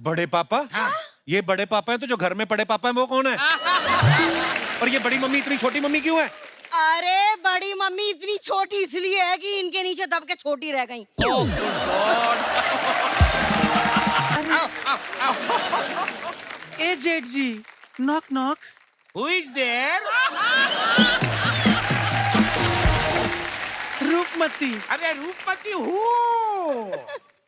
बड़े पापा? हाँ? ये बड़े पापा है तो जो घर में बड़े पापा है वो कौन है? और ये बड़ी मम्मी इतनी छोटी मम्मी क्यों है? अरे बड़ी मम्मी इतनी छोटी इसलिए है कि इनके नीचे दब के छोटी रह गई। ए जेठ जी, knock knock. Who is there? Roopmati, अरे रूपमती हूँ।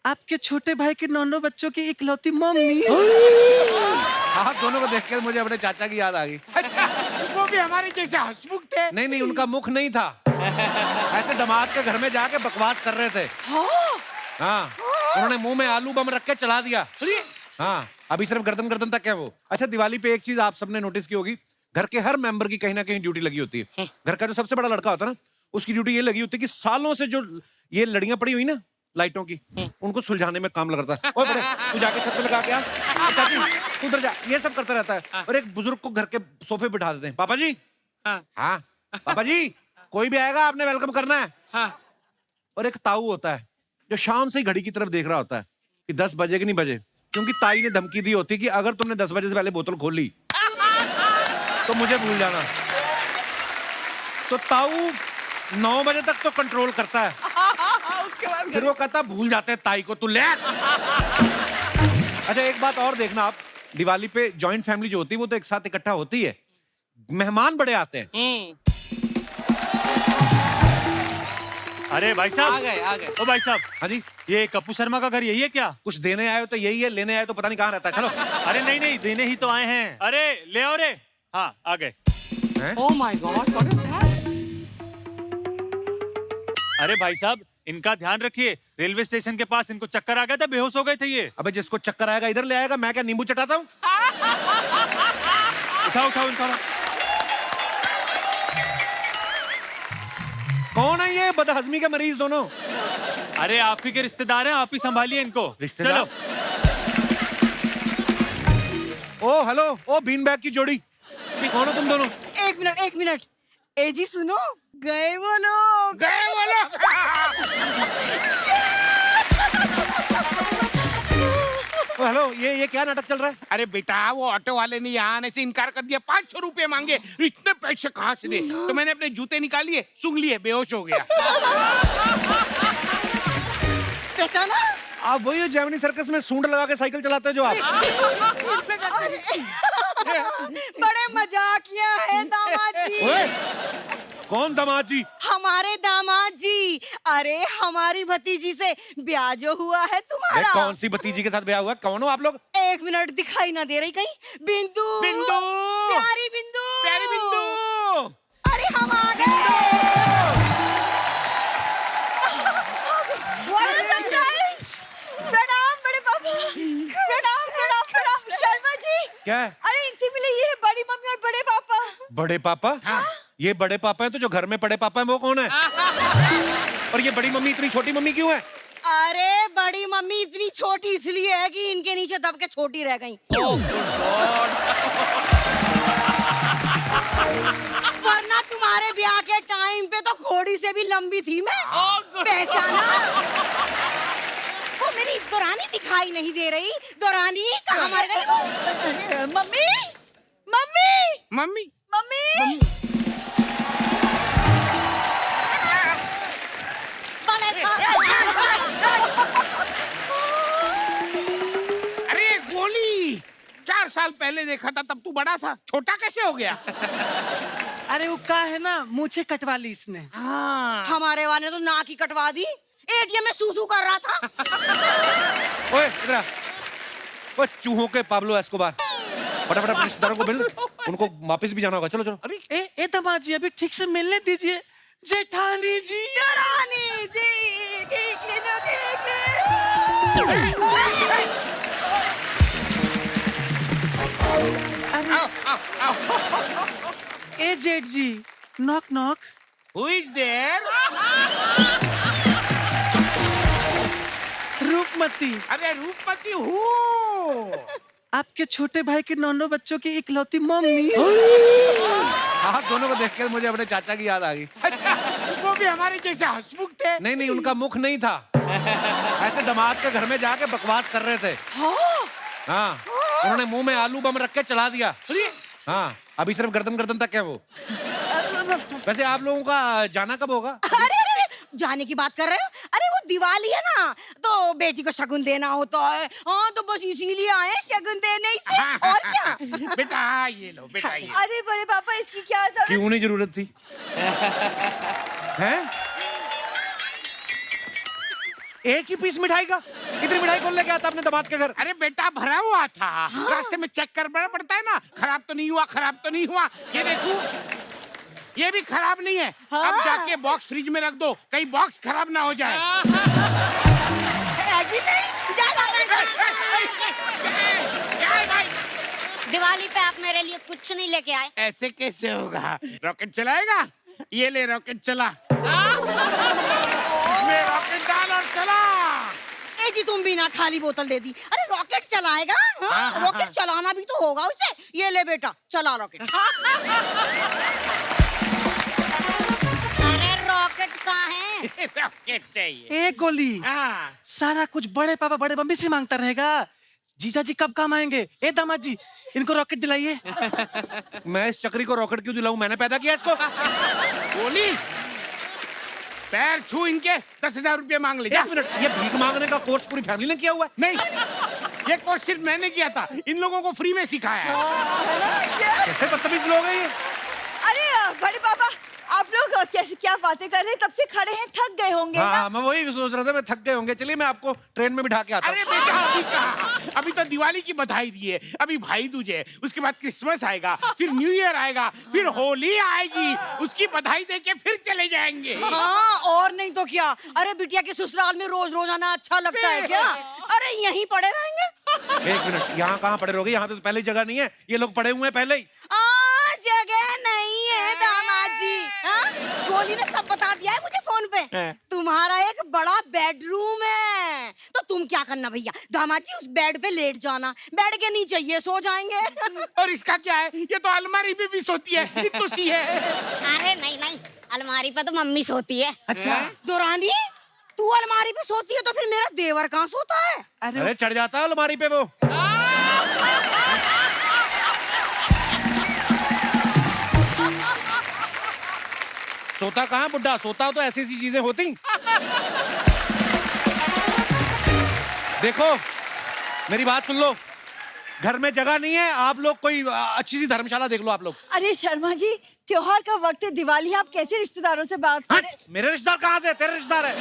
आपके छोटे भाई के 9 बच्चों की इकलौती मम्मी। आप दोनों को देखकर मुझे अपने चाचा की याद आ गई। अच्छा, वो भी हमारे जैसे हंसमुख थे। नहीं नहीं, उनका मुख नहीं था। ऐसे दामाद के घर में जाके बकवास कर रहे थे। हाँ, उन्होंने मुंह में आलू बम रख के चला दिया। हाँ, अभी सिर्फ गर्दन गर्दन तक है वो। अच्छा, दिवाली पे एक चीज आप सबने नोटिस की होगी, घर के हर मेंबर की कहीं ना कहीं ड्यूटी लगी होती है। घर का जो सबसे बड़ा लड़का होता है ना, उसकी ड्यूटी ये लगी होती है कि सालों से जो ये लड़ियां पड़ी हुई ना लाइटों की, उनको सुलझाने में काम लगता है। ओए बड़े, तू जाके छत पे लगा के आ। चाची, तू उधर जा। ये सब करता रहता है। और एक बुजुर्ग को घर के सोफे पे बिठा देते हैं। पापा जी, हाँ पापा जी, कोई भी आएगा आपने वेलकम करना है। और एक ताऊ होता है जो शाम से ही घड़ी की तरफ देख रहा होता है कि 10 बजे कि नहीं बजे, क्योंकि ताई ने धमकी दी होती कि अगर तुमने 10 बजे से पहले बोतल खोली तो मुझे भूल जाना। तो ताऊ 9 बजे तक तो कंट्रोल करता है, उसके बाद फिर वो कहता भूल जाते हैं ताई को, तू ले। अच्छा, एक बात और देखना आप, दिवाली पे जॉइंट फैमिली जो होती है वो तो एक साथ इकट्ठा होती है, मेहमान बड़े आते हैं। अरे भाई साहब, आ गए। ओ भाई साहब, हाँ जी, ये कप्पू शर्मा का घर यही है क्या? कुछ देने आए हो तो यही है, लेने आए तो पता नहीं कहाँ रहता है। चलो। अरे नहीं नहीं, देने ही तो आए हैं। अरे ले आओ रे। हाँ, आ गए। Oh my God, what is that? अरे भाई साहब, इनका ध्यान रखिए, रेलवे स्टेशन के पास इनको चक्कर आ गया था, बेहोश हो गए थे ये। अबे जिसको चक्कर आएगा इधर ले आएगा, मैं क्या नींबू चटाता हूँ? उठाओ उठाओ इनको। कौन है ये बदहजमी के मरीज दोनों? अरे आप ही के रिश्तेदार हैं, आप ही संभालिए इनको। रिश्तेदार? चलो। ओ हेलो, ओ बीन बैग की जोड़ी, कौन हो तुम दोनों? एक मिनट। ए जी सुनो, गए वो लोग। गए वो लोग। ओ हेलो, ये क्या नाटक चल रहा है? अरे बेटा, वो ऑटो वाले ने यहाँ आने से इनकार कर दिया। 500 रुपए मांगे। इतने पैसे कहाँ से दे? तो मैंने अपने जूते निकालिए, सूंघ लिए, बेहोश हो गया। पहचाना? आप वही हो जैमनी सर्कस में सूंड लगा के साइकिल चलाते हो जो आप? बड़े मजाकिया है दामाद जी। ओए, कौन दामाद जी? हमारे दामाद जी। अरे हमारी भतीजी से ब्याह जो हुआ है तुम्हारा। कौन सी भतीजी के साथ ब्याह हुआ? कौन हो आप लोग? एक मिनट, दिखाई ना दे रही कहीं? बिंदु, बिंदु, प्यारी बिंदु, प्यारी बिंदु। अरे हम आ गए। What a surprise! प्रणाम बड़े पापा। प्रणाम शर्मा जी। क्या है? अरे इनसे मिले, ये है बड़ी मम्मी और बड़े पापा। बड़े पापा? हाँ? ये बड़े पापा है तो जो घर में बड़े पापा है वो कौन है? और ये बड़ी मम्मी इतनी छोटी मम्मी क्यों है? अरे बड़ी मम्मी इतनी छोटी इसलिए है कि इनके नीचे दब के छोटी रह गई। वरना तुम्हारे ब्याह के टाइम पे तो घोड़ी से भी लंबी थी मैं। पहचाना? वो मेरी दौरानी दिखाई नहीं दे रही। दौरानी कहाँ मर गई? Mummy, mummy, mummy, mummy. अरे गोली, 4 साल पहले देखा था तब तू बड़ा था, छोटा कैसे हो गया? अरे वो का है ना, मूछे कटवा ली इसने। हाँ। हमारे वाले तो नाक ही कटवा दी। एटीएम में सूसू कर रहा था। ओए इधर आ। ओए चूहों के पाब्लो एस्कोबार, फटाफट अपने रिश्तेदारों को मिल, उनको वापस भी जाना होगा। चलो चलो। अरे ए दामाद जी, अभी ठीक से मिलने दीजिए। जेठानी जी, दौरानी जी, ठीक ले। ए जेठ जी, knock knock. Who is there? Roopmati, अरे रूपमती हूँ। आपके छोटे भाई के 9 बच्चों की इकलौती मम्मी। आप दोनों को देखकर मुझे अपने चाचा की याद आ गई। अच्छा, वो भी हमारे जैसे हंसमुख थे। नहीं नहीं, उनका मुख नहीं था। ऐसे दामाद के घर में जाके बकवास कर रहे थे। हाँ, उन्होंने मुंह में आलू बम रख के चला दिया। हाँ, अभी सिर्फ गर्दन गर्दन तक है वो। वैसे आप लोगों का जाना कब होगा? अरे अरे अरे, जाने की बात कर रहे हो? अरे वो दिवाली है ना, तो बेटी को शगुन देना होता है। हाँ, तो बस इसीलिए आए शगुन देने ही से, और क्या। बेटा ये लो, बेटा ये। अरे बड़े पापा, इसकी क्या जरूरत? क्यों नहीं जरूरत थी? हैं? एक ही पीस मिठाई का? इतनी मिठाई कौन लेके आता अपने दामाद के घर? अरे बेटा भरा हुआ था। रास्ते में चेक करना पड़ता है ना, खराब तो नहीं हुआ, खराब तो नहीं हुआ। ये देखो, ये भी खराब नहीं है। अब जाके बॉक्स फ्रिज में रख दो, कहीं बॉक्स खराब ना हो जाए। दिवाली पे आप मेरे लिए कुछ नहीं लेके आए? ऐसे कैसे होगा? रॉकेट चलाएगा? ये ले रॉकेट चला। इसमें रॉकेट डाल और चला। ए जी, तुम भी ना खाली बोतल दे दी। अरे रॉकेट चलाएगा? हाँ, रॉकेट चलाना भी तो होगा उसे। ये ले बेटा, चला रॉकेट। अरे रॉकेट कहाँ है? रॉकेट चाहिए। एक गोली हाँ। सारा कुछ बड़े पापा बड़े मम्मी से मांगता रहेगा। जीजा जी कब काम आएंगे? ए दामाद जी, इनको रॉकेट दिलाइए। मैं इस चक्री को रॉकेट क्यों दिलाऊं? मैंने पैदा किया इसको। गोली, पैर छू इनके 10,000 रुपये मांग ले। 1 मिनट, ये भीख मांगने का कोर्स पूरी फैमिली ने किया हुआ है? नहीं, ये कोर्स सिर्फ मैंने किया था, इन लोगों को फ्री में सिखाया है। कैसे बदतमीज लोग हैं ये? अरे बड़े पापा, आप लोग कैसे क्या बातें कर रहे हैं? तब से खड़े हैं, थक गए होंगे ना? हाँ, मैं वही सोच रहा था, मैं थक गए होंगे। चलिए मैं आपको ट्रेन में बिठा के आता अरे हूँ। बेटा अभी कहाँ? अभी तो दिवाली की बधाई दी है, अभी भाई दूज है, उसके बाद क्रिसमस आएगा, फिर न्यू ईयर आएगा, फिर होली आएगी, उसकी बधाई देके फिर चले जाएंगे। हाँ, और नहीं तो क्या। अरे बिटिया के ससुराल में रोज रोज आना अच्छा लगता है क्या? अरे यहीं पड़े रहेंगे। 1 मिनट, यहाँ कहाँ पड़े रहोगे? यहाँ पे तो पहले ही जगह नहीं है, ये लोग पड़े हुए हैं पहले ही। जगह नहीं है दामाद जी। हाँ? गोली ने सब बता दिया है मुझे फोन पे। तुम्हारा एक बड़ा बेडरूम है, तो तुम क्या करना भैया, दामाद जी उस बेड पे लेट जाना। बेड के नीचे ये सो जाएंगे। और इसका क्या है, ये तो अलमारी में भी सोती है, इतनी सी है। अरे नहीं नहीं, अलमारी पे तो मम्मी सोती है। अच्छा दोरानी, तू अलमारी पे सोती है तो फिर मेरा देवर कहाँ सोता है? अरे चढ़ जाता है अलमारी पे वो। सोता कहाँ बुड्ढा? सोता तो ऐसी ऐसी चीजें होती। देखो मेरी बात सुन लो, घर में जगह नहीं है, आप लोग कोई अच्छी सी धर्मशाला देख लो आप लोग। अरे शर्मा जी, त्योहार का वक्त है, दिवाली, आप कैसे रिश्तेदारों से बात हाँ, करें? मेरे रिश्तेदार कहाँ से? तेरे रिश्तेदार है।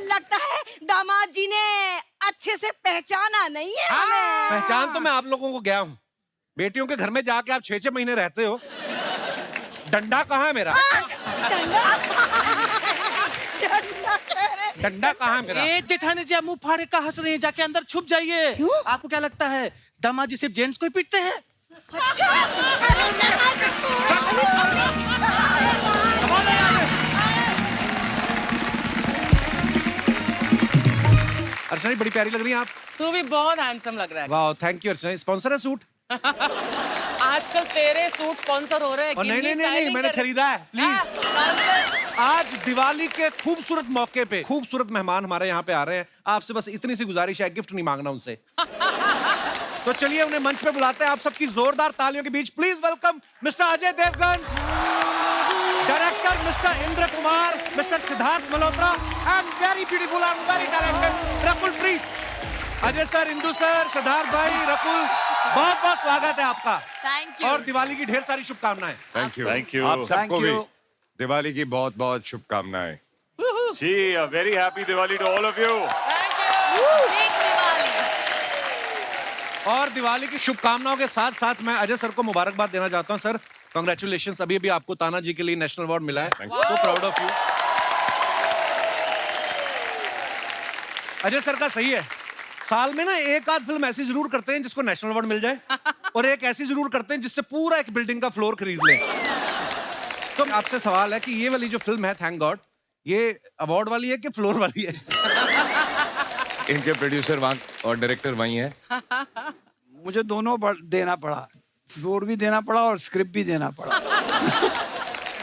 लगता है दामाद जी ने अच्छे से पहचाना नहीं है हमें। पहचान तो मैं आप लोगों को गया हूँ। बेटियों के घर में जाके आप 6-6 महीने रहते हो। डंडा कहाँ है मेरा? डंडा कहाँ है मेरा? ए जेठानी जी, आप मुंह फाड़े का हंस रही हैं? जाके अंदर छुप जाइए। आपको क्या लगता है दामाद जी सिर्फ जेंट्स को ही पीटते हैं? अर्चना जी बड़ी प्यारी लग रही हैं आप। तू भी बहुत हैंडसम लग रहा है। वाह, थैंक यू अर्चना। स्पॉन्सर है सूट? आजकल तेरे सूट स्पॉन्सर हो रहे हैं। और नहीं गिन्नी नहीं नहीं, स्टाइलिंग मैंने कर- खरीदा है, प्लीज। हाँ, आज दिवाली के खूबसूरत मौके पे खूबसूरत मेहमान हमारे यहाँ पे आ रहे हैं। आपसे बस इतनी सी गुजारिश है, गिफ्ट नहीं मांगना उनसे। तो चलिए उन्हें मंच पे बुलाते हैं। आप सबकी जोरदार तालियों के बीच please welcome mister Ajay Devgan, director mister Indra Kumar, mister Siddharth Malhotra and very beautiful and very talented Rakul Preet. Ajay sir, Indu sir, Siddharth भाई, रकुल, बहुत बहुत स्वागत है आपका। Thank you. और दिवाली की ढेर सारी शुभकामनाएं। थैंक यू आप सबको भी दिवाली की बहुत बहुत शुभकामनाएं। जी, a very happy Diwali to all of you. और दिवाली की शुभकामनाओं के साथ साथ मैं अजय सर को मुबारकबाद देना चाहता हूं। सर कांग्रेचुलेशंस, अभी अभी आपको ताना जी के लिए नेशनल अवार्ड मिला है। So proud of you. Ajay sir का सही है, साल में ना एक आध फिल्म ऐसी जरूर करते हैं जिसको नेशनल अवार्ड मिल जाए, और एक ऐसी जरूर करते हैं जिससे पूरा एक बिल्डिंग का फ्लोर खरीद लें। तो आपसे सवाल है कि ये वाली जो फिल्म है थैंक गॉड, ये अवार्ड वाली है कि फ्लोर वाली है? इनके प्रोड्यूसर वहाँ और डायरेक्टर वहीं है। मुझे दोनों देना पड़ा, फ्लोर भी देना पड़ा और स्क्रिप्ट भी देना पड़ा।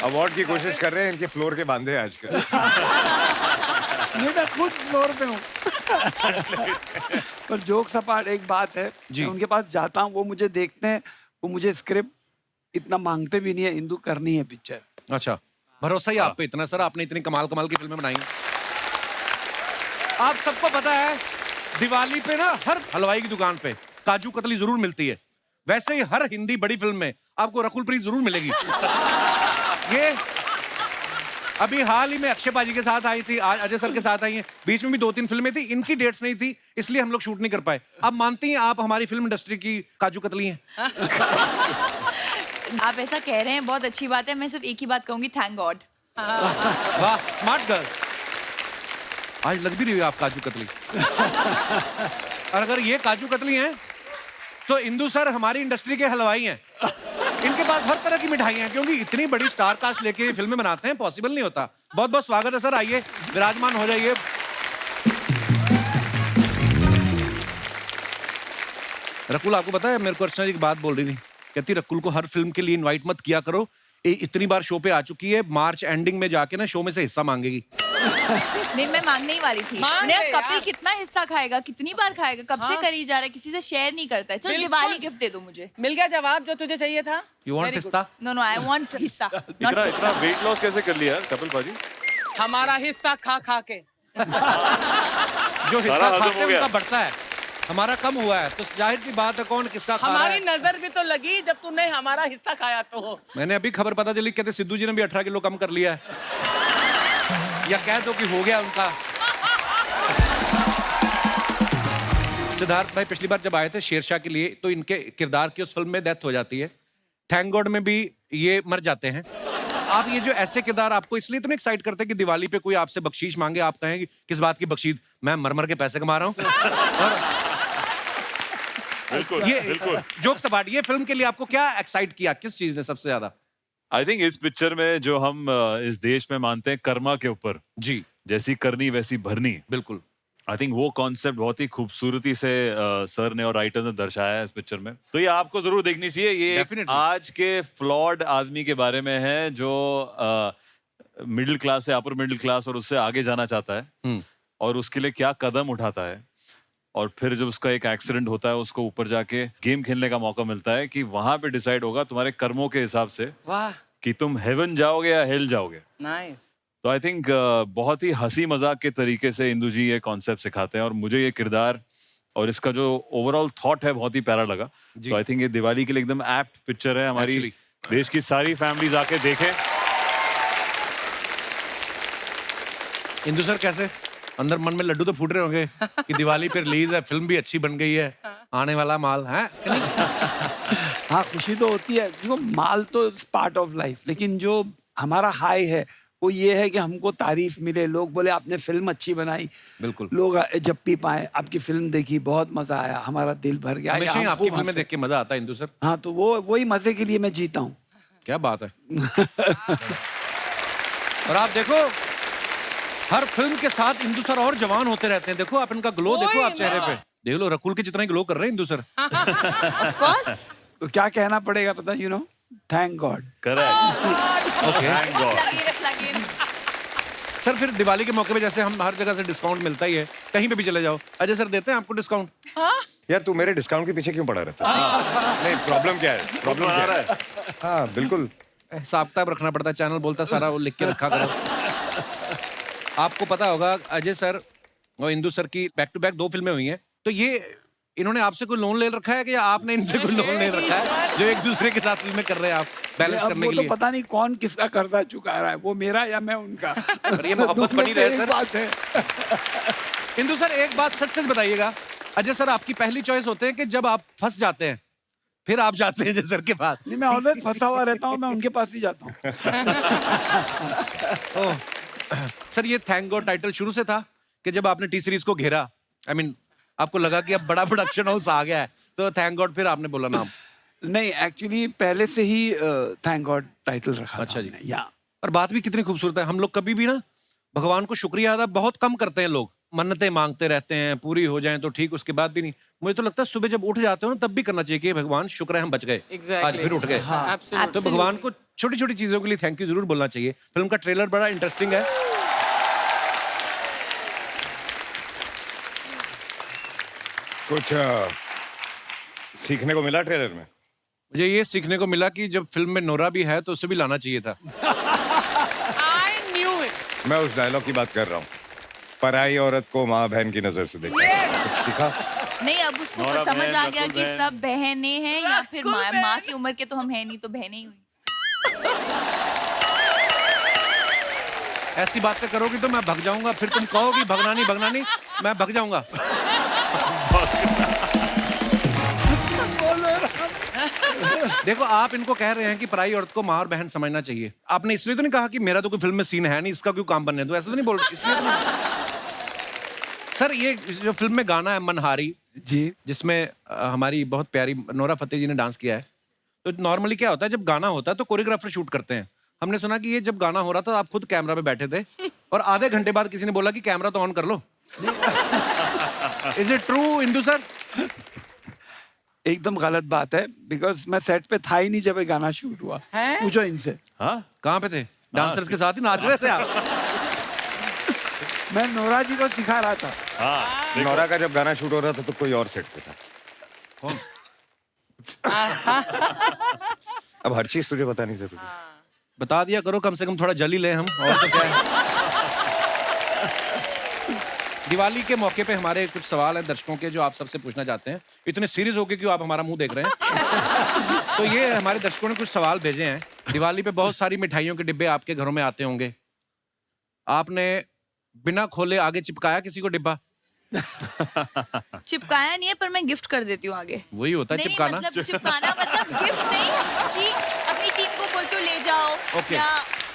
अवार्ड की कोशिश कर रहे हैं, इनके फ्लोर के बांधे आजकल। मैं खुद फ्लोर पे हूँ। पर जोक्स अपार्ट एक बात है, जी। मैं उनके पास जाता हूँ, वो मुझे देखते हैं, वो मुझे स्क्रिप्ट इतना मांगते भी नहीं है, इंदु करनी है पिक्चर। अच्छा, भरोसा ही आप पे इतना सर, आपने इतनी कमाल कमाल की फिल्में बनाई। आप सबको पता है दिवाली पे ना हर हलवाई की दुकान पे काजू कतली जरूर मिलती है। वैसे ही हर हिंदी बड़ी फिल्म में आपको रकुल प्रीत जरूर मिलेगी। ये अभी हाल ही में अक्षय पाजी के साथ आई थी, आज अजय सर के साथ आई हैं, बीच में भी 2-3 फिल्में थी, इनकी डेट्स नहीं थी, इसलिए हम लोग शूट नहीं कर पाए। आप मानती हैं आप हमारी फिल्म इंडस्ट्री की काजू कतली हैं? आप ऐसा कह रहे हैं, बहुत अच्छी बात है। मैं सिर्फ एक ही बात कहूंगी, थैंक गॉड। वाह, स्मार्ट गर्ल। आज लग भी रही है आप काजू कतली। और अगर ये काजू कतली हैं तो इंदु सर हमारी इंडस्ट्री के हलवाई हैं। इनके पास हर तरह की मिठाई हैं, क्योंकि इतनी बड़ी स्टार कास्ट लेके फिल्में बनाते हैं, पॉसिबल नहीं होता। बहुत बहुत स्वागत है सर, आइए विराजमान हो जाइए। रकुल, आपको पता है मेरे को अर्चना जी एक बात बोल रही थी, कहती रकुल को हर फिल्म के लिए इनवाइट मत किया करो, ये इतनी बार शो पे आ चुकी है, मार्च एंडिंग में जाके ना शो में से हिस्सा मांगेगी। नहीं, मैं मांगने ही वाली थी। मांग नहीं, ले कपिल यार। कितना हिस्सा खाएगा, कितनी बार खाएगा, कब से हाँ। करी जा रहा है, किसी से शेयर नहीं करता है। चलो बिल्कुल। दिवाली गिफ्ट दे दो मुझे। मिल गया जवाब जो तुझे चाहिए था। You want Very good. पिस्ता? नो नो, आई वांट हिस्सा, नॉट इतना पिस्ता। वेट लॉस कैसे कर लिया कपिल पाजी? हमारा हिस्सा खा खा के। जो हिस्सा सारा हजम खाते हैं हो गया। उनका बढ़ता है, हमारा कम हुआ है, तो जाहिर सी बात है कौन किसका खा रहा हमारी है। नजर भी तो लगी जब तूने हमारा हिस्सा खाया तो। मैंने अभी खबर पता चली, कहते सिद्धू जी ने भी 18 किलो कम कर लिया है। या कह दो कि हो गया उनका। सिद्धार्थ भाई पिछली बार जब आए थे शेरशाह के लिए, तो इनके किरदार की उस फिल्म में डेथ हो जाती है। थैंक गॉड में भी ये मर जाते हैं। आप ये जो ऐसे किरदार आपको इसलिए तो नहीं एक्साइट करते कि दिवाली पे कोई आपसे बख्शीश मांगे, आप कहें कि किस बात की बख्शीश, मैं मर मर के पैसे कमा रहा हूँ। बिल्कुल ये बिल्कुल। जोक सपाट, ये फिल्म के लिए आपको क्या एक्साइट किया, किस चीज ने सबसे ज्यादा? आई थिंक इस पिक्चर में जो हम इस देश में मानते हैं कर्मा के ऊपर, जी जैसी करनी वैसी भरनी, बिल्कुल। आई थिंक वो कॉन्सेप्ट बहुत ही खूबसूरती से सर ने और राइटर्स ने दर्शाया है इस पिक्चर में। तो ये आपको जरूर देखनी चाहिए। ये Definitely. आज के फ्लॉड आदमी के बारे में है जो मिडिल क्लास से अपर मिडिल क्लास और उससे आगे जाना चाहता है, और उसके लिए क्या कदम उठाता है, और फिर जब उसका एक एक्सीडेंट होता है, उसको ऊपर जाके गेम खेलने का मौका मिलता है कि वहां पे डिसाइड होगा तुम्हारे कर्मों के हिसाब से वाह, कि तुम हेवन जाओगे या हेल जाओगे। नाइस। तो आई थिंक बहुत ही हंसी मजाक के तरीके से इंदु जी ये कॉन्सेप्ट सिखाते हैं, और मुझे ये किरदार और इसका जो ओवरऑल थॉट है बहुत ही प्यारा लगा। तो आई थिंक ये दिवाली के लिए एकदम एप्ट पिक्चर है। हमारी Actually. देश की सारी फैमिलीज आके देखें। इंदु सर कैसे अंदर मन में लड्डू तो फूट रहे होंगे कि दिवाली पे रिलीज है, फिल्म भी अच्छी बन गई है, आने वाला माल है। हाँ, खुशी तो होती है। देखो, माल तो पार्ट ऑफ लाइफ, लेकिन जो हमारा हाई है वो ये है कि हमको तारीफ मिले, लोग बोले आपने फिल्म अच्छी बनाई, बिल्कुल। लोग जप्पी पाए, आपकी फिल्म देखी, बहुत मजा आया, हमारा दिल भर गया। हमेशा ही या आपकी हमको फिल्में हंसे। देख के मजा आता है इंदु सर। हाँ, तो वही मजे के लिए मैं जीता हूँ। क्या बात है। और आप देखो हर फिल्म के साथ इंदु सर और जवान होते रहते हैं। देखो आप इनका ग्लो देखो, आप चेहरे पे देख लो, रकुल के जितना ही ग्लो कर रहे हैं इंदु सर। Of course. तो क्या कहना पड़ेगा पता, थैंक गॉड। करेक्ट। ओके लगे सर, फिर दिवाली के मौके पे जैसे हम हर जगह से डिस्काउंट मिलता ही है, कहीं पे भी चले जाओ, अजय सर देते हैं आपको डिस्काउंट? यार तू मेरे डिस्काउंट के पीछे क्यों पड़ा रहता है? नहीं, प्रॉब्लम क्या है? प्रॉब्लम क्या है? हाँ बिल्कुल, हिसाब किताब रखना पड़ता है, चैनल बोलता है सारा वो लिख के रखा करो। आपको पता होगा अजय सर और इंदु सर की बैक टू बैक 2 फिल्में हुई हैं, तो ये इन्होंने आपसे कोई लोन ले रखा है कि या आपने इनसे कोई लोन ले रखा है जो एक दूसरे के साथ फिल्में कर रहे हैं आप बैलेंस अब करने वो के तो लिए? पता नहीं कौन किसका कर्जा चुका रहा है, वो मेरा या मैं उनका। और ये मोहब्बत बनी रहे सर। बात है। इंदु सर एक बात सच सच बताइएगा, अजय सर आपकी पहली चॉइस होते हैं कि जब आप फंस जाते हैं फिर आप जाते हैं अजय सर के पास? नहीं, मैं ऑलवेज फंसा हुआ रहता हूँ, मैं उनके पास ही जाता हूँ। सर ये थैंक गॉड टाइटल शुरू से था कि जब आपने टी सीरीज को घेरा, आई मीन आपको लगा कि अब बड़ा प्रोडक्शन हाउस आ गया है तो थैंक गॉड फिर आपने बोला नाम? नहीं, एक्चुअली पहले से ही थैंक गॉड टाइटल रखा अच्छा था जी। हमने, या और बात भी कितनी खूबसूरत है। हम लोग कभी भी ना भगवान को शुक्रिया अदा बहुत कम करते हैं, लोग मन्नतें मांगते रहते हैं, पूरी हो जाएं तो ठीक, उसके बाद भी नहीं। मुझे तो लगता है सुबह जब उठ जाते हो ना तब भी करना चाहिए कि भगवान शुक्र है हम बच गए, आज फिर उठ गए। तो भगवान को छोटी छोटी चीजों के लिए थैंक यू जरूर बोलना चाहिए। फिल्म का ट्रेलर बड़ा इंटरेस्टिंग है। कुछ सीखने को मिला ट्रेलर में? मुझे ये सीखने को मिला कि जब फिल्म में नोरा भी है तो उसे भी लाना चाहिए था। I knew it. मैं उस डायलॉग की बात कर रहा हूँ, पराई औरत को माँ बहन की नजर से देखा। कुछ सीखा? नहीं, अब उसको नोरा समझ बहन, आ गया रकुल कि बहन। सब बहनें हैं या फिर रकुल माँ बहन। की उम्र के तो हम हैं नहीं, तो बहनें ही हुई। ऐसी बातें करोगी तो मैं भग जाऊंगा, फिर तुम कहोगी भगना नहीं, मैं भग जाऊंगा। देखो, आप इनको कह रहे हैं कि पराई औरत को माँ और बहन समझना चाहिए। आपने इसलिए तो नहीं कहा कि मेरा तो कोई फिल्म में सीन है नहीं, इसका क्यों काम बनने दो, ऐसा तो नहीं बोल रहे इसलिए तो नहीं। सर, ये जो फिल्म में गाना है मनहारी जी, जिसमें हमारी बहुत प्यारी नोरा फतेही जी ने डांस किया है, तो नॉर्मली क्या होता है जब गाना होता है तो कोरियोग्राफर शूट करते हैं। हमने सुना कि ये जब गाना हो रहा था आप खुद कैमरा पे बैठे थे और आधे घंटे बाद किसी ने बोला कि कैमरा तो ऑन कर लो। Is it true Indu sir? एकदम गलत बात है, बिकॉज मैं सेट पे था ही नहीं जब ये गाना शूट हुआ। हैं? पूछो इनसे। हाँ, कहाँ पे थे? डांसर्स के साथ ही नाच रहे थे आप? मैं नोरा जी को सिखा रहा था। हाँ, नोरा का जब गाना शूट हो रहा था तो कोई और सेट पे था। कौन? अब हर चीज तुझे बतानी जरूरी है। बता दिया करो, कम से कम थोड़ा जल ही ले हम, और तो क्या है। दिवाली के मौके पे हमारे कुछ सवाल हैं दर्शकों के जो आप सबसे पूछना चाहते हैं। इतने सीरियस होके क्यों आप हमारा मुंह देख रहे हैं? तो ये हमारे दर्शकों ने कुछ सवाल भेजे हैं। दिवाली पे बहुत सारी मिठाइयों के डिब्बे आपके घरों में आते होंगे, आपने बिना खोले आगे चिपकाया किसी को डिब्बा? चिपकाया नहीं है, पर मैं गिफ्ट कर देती हूँ आगे। वही होता है नहीं, चिपकाना। मतलब चिपकाना मतलब गिफ्ट नहीं कि अपनी टीम को बोलते हो ले जाओ। ओके। या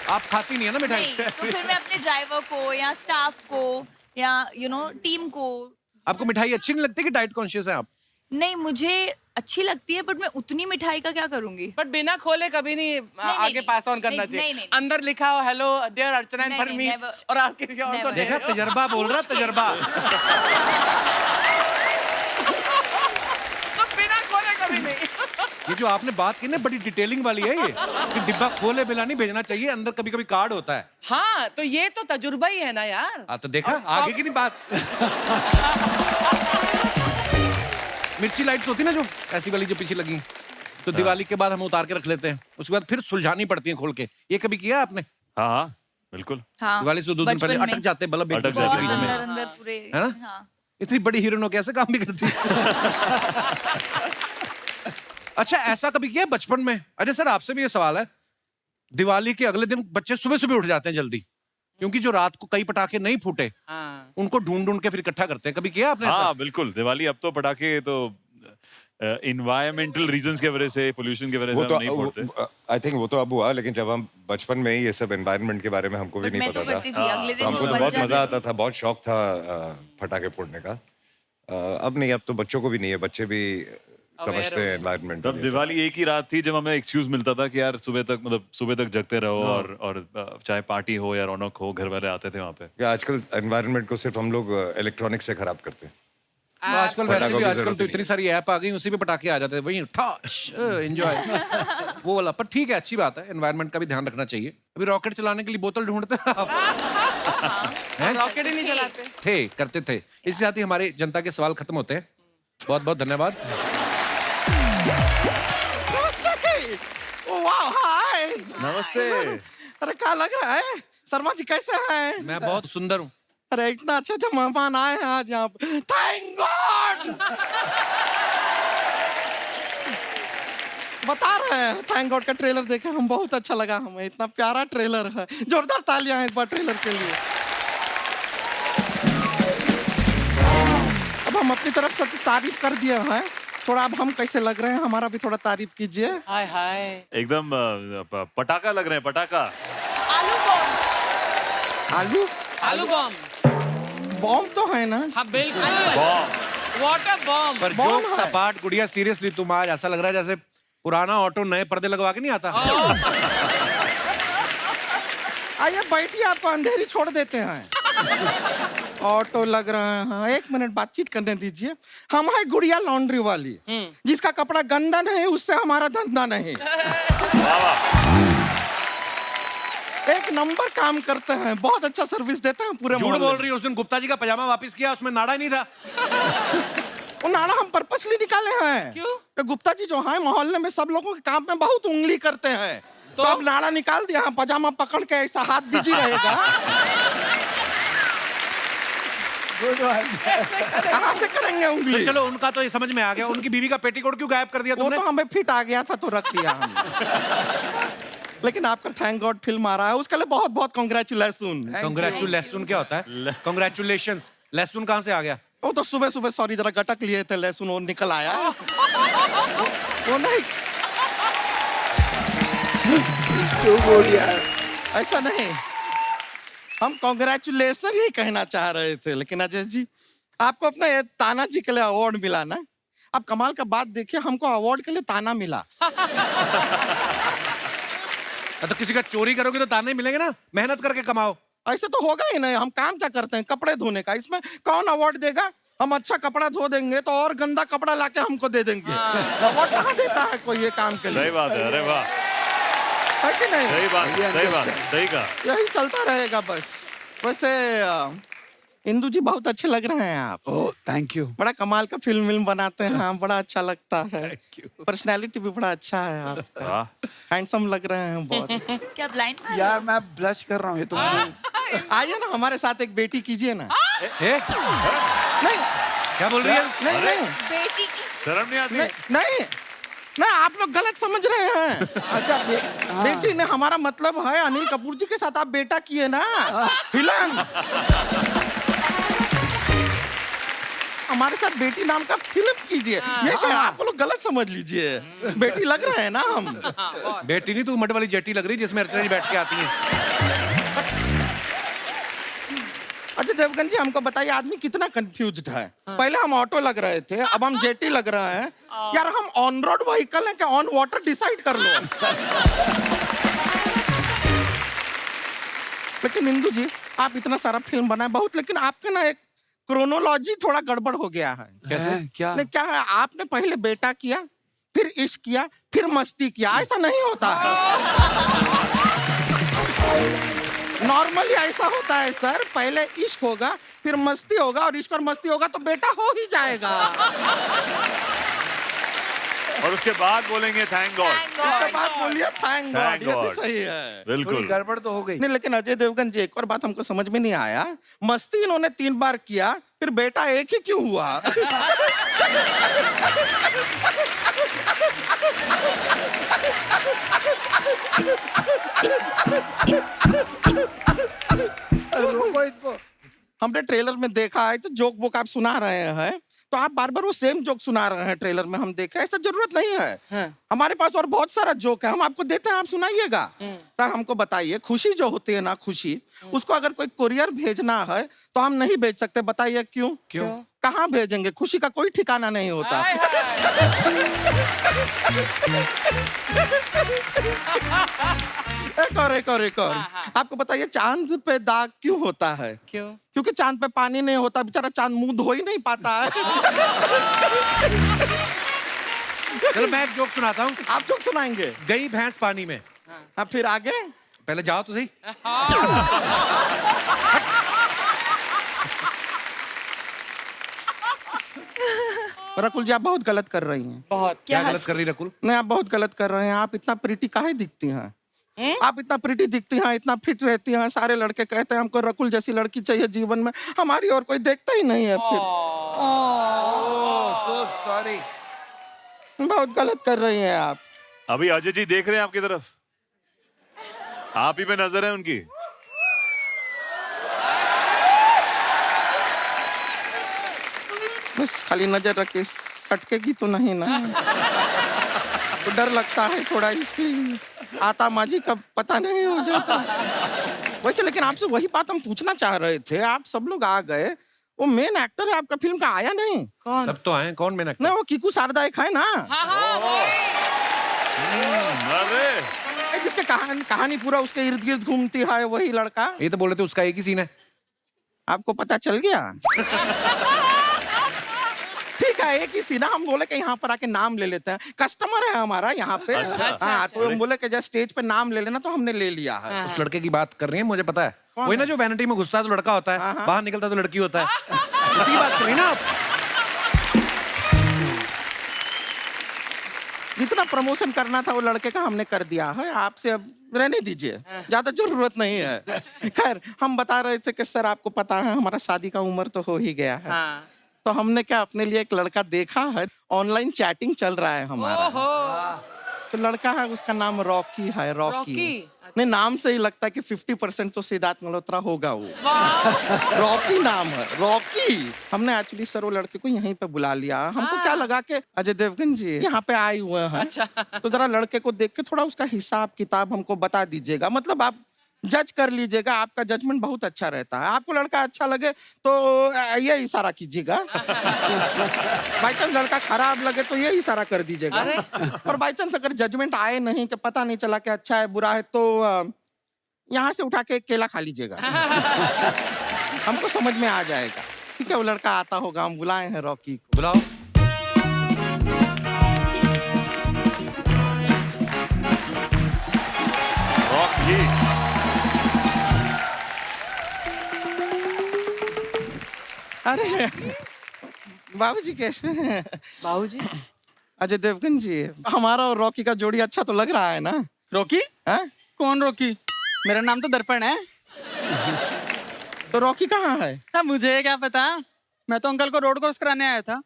आप खाती नहीं है ना मिठाई? नहीं, तो फिर मैं अपने ड्राइवर को या स्टाफ को या टीम को। आपको मिठाई अच्छी नहीं लगती कि डाइट कॉन्शियस है आप? नहीं, मुझे अच्छी लगती है, बट मैं उतनी मिठाई का क्या करूंगी? बट बिना खोले कभी नहीं आगे नहीं, पास ऑन करना नहीं, चाहिए। नहीं। अंदर लिखा हो हेलो डियर अर्चना एंड नहीं, परमीत, never. और आप किसी और को Never. दे देखा, रहे हो। तजर्बा बोल रहा, तजर्बा। तो बिना खोले कभी नहीं। ये जो आपने बात की ना बड़ी डिटेलिंग वाली है, ये कि डिब्बा खोले बिना नहीं भेजना चाहिए, अंदर कभी कभी कार्ड होता है। हाँ, तो ये तो तजुर्बा ही है ना यार। तो देखा, आगे की नहीं बात। मिर्ची लाइट्स होती ना जो ऐसी वाली जो पीछे लगी, तो दिवाली के बाद हम उतार के रख लेते हैं, उसके बाद फिर सुलझानी पड़ती है खोल के। ये कभी किया आपने? हाँ, हाँ, बिल्कुल। हाँ, दिवाली से 2 दिन पहले बचपन में। अटक जाते हैं बल्ब एक अटक दूसरे के जाते बीच हैं। में, अंदर पूरे, है ना? हाँ। इतनी बड़ी हीरोइन हो कैसे काम भी करती है। अच्छा, ऐसा कभी किया बचपन में? अरे सर, आपसे भी ये सवाल है, दिवाली के अगले दिन बच्चे सुबह सुबह उठ जाते हैं जल्दी, क्योंकि जो रात को कई पटाखे नहीं फूटे हाँ। उनको ढूंढ ढूंढ के फिर इकट्ठा करते हैं। कभी किया आपने ऐसा? हाँ, बिल्कुल। दिवाली अब तो पटाखे तो इन्वायरमेंटल रीजंस की वजह से, पोल्यूशन की वजह वो से तो हम नहीं फोड़ते। आई थिंक वो तो अब हुआ, लेकिन जब हम बचपन में ही ये सब एनवायरनमेंट के बारे में हमको भी But नहीं मैं तो पता करती था, थी, अगले तो दिन हमको तो बच बहुत जाती मजा थी। आता था, बहुत शौक था पटाखे फोड़ने का। अब नहीं, अब तो बच्चों को भी नहीं है, बच्चे भी समझते हैं एनवायरनमेंट। तब दिवाली एक ही रात थी जब हमें एक्सक्यूज मिलता था कि यार सुबह तक जगते रहो, और चाहे पार्टी हो या रौनक हो, घर वाले आते थे वहाँ पे। आजकल एनवायरनमेंट को सिर्फ हम लोग इलेक्ट्रॉनिक से खराब करते हैं। तो आजकल वैसे पटाखों भी की आजकल जरूरत तो ही इतनी सारी ऐप आ गई, उसी पे पटाखे आ जाते हैं, वही ठाश एंजॉय वो वाला। पर ठीक है, अच्छी बात है, एनवायरनमेंट का भी ध्यान रखना चाहिए। अभी रॉकेट चलाने के लिए बोतल ढूंढते हैं आप? हैं? रॉकेट ही नहीं चलाते। थे, करते थे। इसके साथ ही हमारे जनता के सवाल खत्म होते हैं। बहुत बहुत धन्यवाद। हाय, नमस्ते। अरे क्या लग रहा है शर्मा जी, कैसे हैं? मैं बहुत सुंदर हूँ। अरे इतना अच्छे अच्छे मेहमान आए हैं आज यहाँ पे, थैंक गॉड। बता रहे हैं, थैंक गॉड का ट्रेलर देखे हम, बहुत अच्छा लगा हमें, इतना प्यारा ट्रेलर है। जोरदार तालियां एक बार ट्रेलर के लिए। अब हम अपनी तरफ से तारीफ कर दिए हैं, थोड़ा अब हम कैसे लग रहे हैं, हमारा भी थोड़ा तारीफ कीजिए। हाय हाय, एकदम पटाखा लग रहे हैं, पटाखा। आलू बॉम्ब। आलू आलू बॉम्ब। बॉम्ब तो है ना? हाँ बिल्कुल, वाटर बॉम्ब। पर बॉम्ब जोक है। सपाट गुड़िया, सीरियसली तुम आज ऐसा लग रहा है जैसे पुराना ऑटो नए पर्दे लगवा के नहीं आता। आइए बैठिए, आपको अंधेरी छोड़ देते हैं। ऑटो लग रहा है, 1 मिनट बातचीत करने दीजिए। हम है गुड़िया लॉन्ड्री वाली, जिसका कपड़ा गंदा नहीं उससे हमारा धंधा नहीं। एक नंबर काम करते हैं, बहुत अच्छा सर्विस देते हैं पूरे झूठ मोहल्ले बोल में। रही है, उस दिन गुप्ता जी का पजामा वापस किया, उसमें नाड़ा ही नहीं था। वो नाड़ा हम पर्पसली निकाले हैं। क्यों? तो गुप्ता जी जो हैं मोहल्ले में सब लोगों के काम में बहुत उंगली करते हैं, तो अब नाड़ा निकाल दिया, हाँ, पजामा पकड़ के ऐसा हाथ बिजी रहेगा। कहाँ से करेंगे उंगली? तो चलो उनका तो ये समझ में आ गया, उनकी बीवी का पेटीकोट क्यों गायब कर दिया वो तुमने? तो हमें फिट आ गया था तो रख दिया हमने। लेकिन आपका थैंक गॉड फिल्म आ रहा है, उसके लिए बहुत बहुत कॉन्ग्रेचुलेशन। कांग्रेचुलेशन क्या होता है? कांग्रेचुलेशन। लहसुन कहाँ से आ गया? वो तो सुबह सुबह सॉरी जरा गटक लिए थे लहसुन, वो निकल आया। वो नहीं, ऐसा नहीं, हम कॉन्ग्रेचुलेशन ही कहना चाह रहे थे। लेकिन अजय जी, आपको अपना ये ताना जी के लिए अवार्ड मिला ना, अब कमाल का बात देखिए, हमको अवार्ड के लिए ताना मिला। तो किसी का चोरी करोगे तो ताने मिलेंगे ना, मेहनत करके कमाओ। ऐसे तो होगा ही नहीं, हम काम क्या करते हैं, कपड़े धोने का, इसमें कौन अवार्ड देगा? हम अच्छा कपड़ा धो देंगे तो और गंदा कपड़ा लाके हमको दे देंगे। अवार्ड कहाँ देता है कोई ये काम के लिए? सही बात है, अरे वाह, है कि नहीं? सही बात, सही कहा। यही चलता रहेगा बस। वैसे इंदु जी बहुत अच्छे लग रहे हैं आप। Oh thank you. बड़ा कमाल का फिल्म बनाते हैं, हाँ, बड़ा अच्छा लगता है। पर्सनैलिटी भी बड़ा अच्छा है आपका, हैंडसम लग रहे हैं बहुत। क्या ब्लाइंड? यार मैं ब्लश कर रहा हूँ, ये तो आइए ना हमारे साथ एक बेटी कीजिए ना। नहीं, क्या बोल रही है? नहीं नहीं बेटी की शर्म नहीं आती? नहीं नहीं, आप लोग गलत समझ रहे हैं। अच्छा बेटी ने हमारा मतलब है अनिल कपूर जी के साथ आप बेटा किए ना फिल्म, हमारे साथ बेटी नाम का फिल्म कीजिए। ये क्या, आप लोग गलत समझ लीजिए, बेटी लग रहे हैं ना हम। बेटी नहीं, तू मड वाली जेटी लग रही है जिसमें अर्चना जी बैठ के आती है। अच्छा देवगन जी, हमको बताइए आदमी कितना कंफ्यूज्ड है। पहले हम ऑटो लग रहे थे, अब हम जेटी लग रहे हैं। यार हम ऑन रोड व्हीकल है क्या ऑन वाटर? डिसाइड कर लो। लेकिन इंदु जी, आप इतना सारा फिल्म बनाए बहुत, लेकिन आपके ना एक क्रोनोलॉजी थोड़ा गड़बड़ हो गया है। कैसे? क्या? नहीं, क्या है, आपने पहले बेटा किया, फिर इश्क किया, फिर मस्ती किया, ऐसा नहीं होता है। नॉर्मली ऐसा होता है सर, पहले इश्क होगा, फिर मस्ती होगा, और इश्क और मस्ती होगा तो बेटा हो ही जाएगा। और उसके बाद बोलेंगे थैंक गॉड। उसके बाद बोलिए थैंक गॉड, ये भी सही है। बिल्कुल गड़बड़ तो हो गई। नहीं, लेकिन अजय देवगन जी, एक और बात हमको समझ में नहीं आया, मस्ती इन्होंने 3 बार किया, फिर बेटा एक ही क्यों हुआ? हमने ट्रेलर में देखा है, तो जोक वोक आप सुना रहे हैं, तो आप बार बार वो सेम जोक सुना रहे हैं। ट्रेलर में हम देखे, ऐसा जरूरत नहीं है। हमारे पास और बहुत सारा जोक है, हम आपको देते हैं, आप सुनाइएगा। तो हमको बताइए, खुशी जो होती है ना, खुशी, उसको अगर कोई कुरियर भेजना है तो हम नहीं भेज सकते, बताइए क्यों? क्यों? कहाँ भेजेंगे? खुशी का कोई ठिकाना नहीं होता। एक और आपको बताइए, चांद पे दाग क्यों होता है? क्यों? क्योंकि चांद पे पानी नहीं होता, बेचारा चांद मुंह धो ही नहीं पाता है। चलो मैं एक जोक सुनाता हूँ। आप जोक सुनाएंगे? गई भैंस पानी में। अब फिर आगे? पहले जाओ तो सही। रकुल जी, आप बहुत गलत कर रही हैं। बहुत। क्या गलत कर रही रकुल? नहीं, आप बहुत गलत कर रहे हैं। आप इतना प्रीटी काहे दिखती हैं? आप इतना प्रीटी दिखती हैं, इतना फिट रहती हैं, सारे लड़के कहते हैं हमको रकुल जैसी लड़की चाहिए जीवन में, हमारी और कोई देखता ही नहीं है। फिर सो सॉरी। बहुत गलत कर रही हैं आप। अभी अजय जी देख रहे हैं आपकी तरफ, आप ही पे नजर है उनकी। बस खाली नजर रखे, सटकेगी तो नहीं ना? तो डर लगता है थोड़ा, इसकी आता माजी का पता नहीं हो जाता। वैसे लेकिन आपसे वही बात हम पूछना चाह रहे थे, आप सब लोग आ गए, वो मेन एक्टर है आपका फिल्म का आया नहीं? कौन? तब तो आए, कौन मेन एक्टर? नहीं, वो कीकू शारदा एक है ना, अरे जिसके कहानी पूरा उसके इर्द गिर्द घूमती है, वही लड़का। ये तो बोल रहे थे उसका एक ही सीन है। आपको पता चल गया? ठीक है, एक ही सीना। हम बोले कि यहाँ पर आके नाम ले लेते हैं, कस्टमर है हमारा यहाँ पे। हाँ, तो हम बोले कि जब स्टेज पे नाम ले लेना, तो हमने ले लिया है। उस लड़के की बात कर रही है, मुझे पता है। वही ना जो वैनिटी में घुसता है तो लड़का होता है, बाहर निकलता तो लड़की होता है। उसी बात कर रही ना आप? जितना प्रमोशन करना था वो लड़के का हमने कर दिया है, आपसे अब रहने दीजिए, ज्यादा जरूरत नहीं है। खैर हम बता रहे थे कि सर आपको पता है हमारा शादी का उम्र तो हो ही गया है। हाँ। तो हमने क्या अपने लिए एक लड़का देखा है, ऑनलाइन चैटिंग चल रहा है हमारा। तो लड़का है, उसका नाम रॉकी है। रॉकी नहीं, नाम से ही लगता है कि 50% तो सिद्धार्थ मल्होत्रा होगा वो। रॉकी नाम है, रॉकी। हमने एक्चुअली सर वो लड़के को यहीं पे बुला लिया। हमको क्या लगा कि अजय देवगन जी यहाँ पे आए हुए हैं, तो जरा लड़के को देख के थोड़ा उसका हिसाब किताब हमको बता दीजिएगा, मतलब आप जज कर लीजिएगा, आपका जजमेंट बहुत अच्छा रहता है। आपको लड़का अच्छा लगे तो ये इशारा कीजिएगा, बाई चांस लड़का खराब लगे तो ये इशारा कर दीजिएगा, और बाई चांस अगर जजमेंट आए नहीं कि पता नहीं चला कि अच्छा है बुरा है, तो यहाँ से उठा के केला खा लीजिएगा, हमको समझ में आ जाएगा। ठीक है, वो लड़का आता होगा, हम बुलाए हैं रॉकी को। बुलाओ। रॉकी अरे बाबूजी कैसे हैं? बाबूजी अजय देवगन जी, हमारा और रॉकी का जोड़ी अच्छा तो लग रहा है ना? रॉकी? है? कौन रॉकी? मेरा नाम तो दर्पण है। तो रॉकी कहाँ है? मुझे क्या पता, मैं तो अंकल को रोड क्रॉस कराने आया था।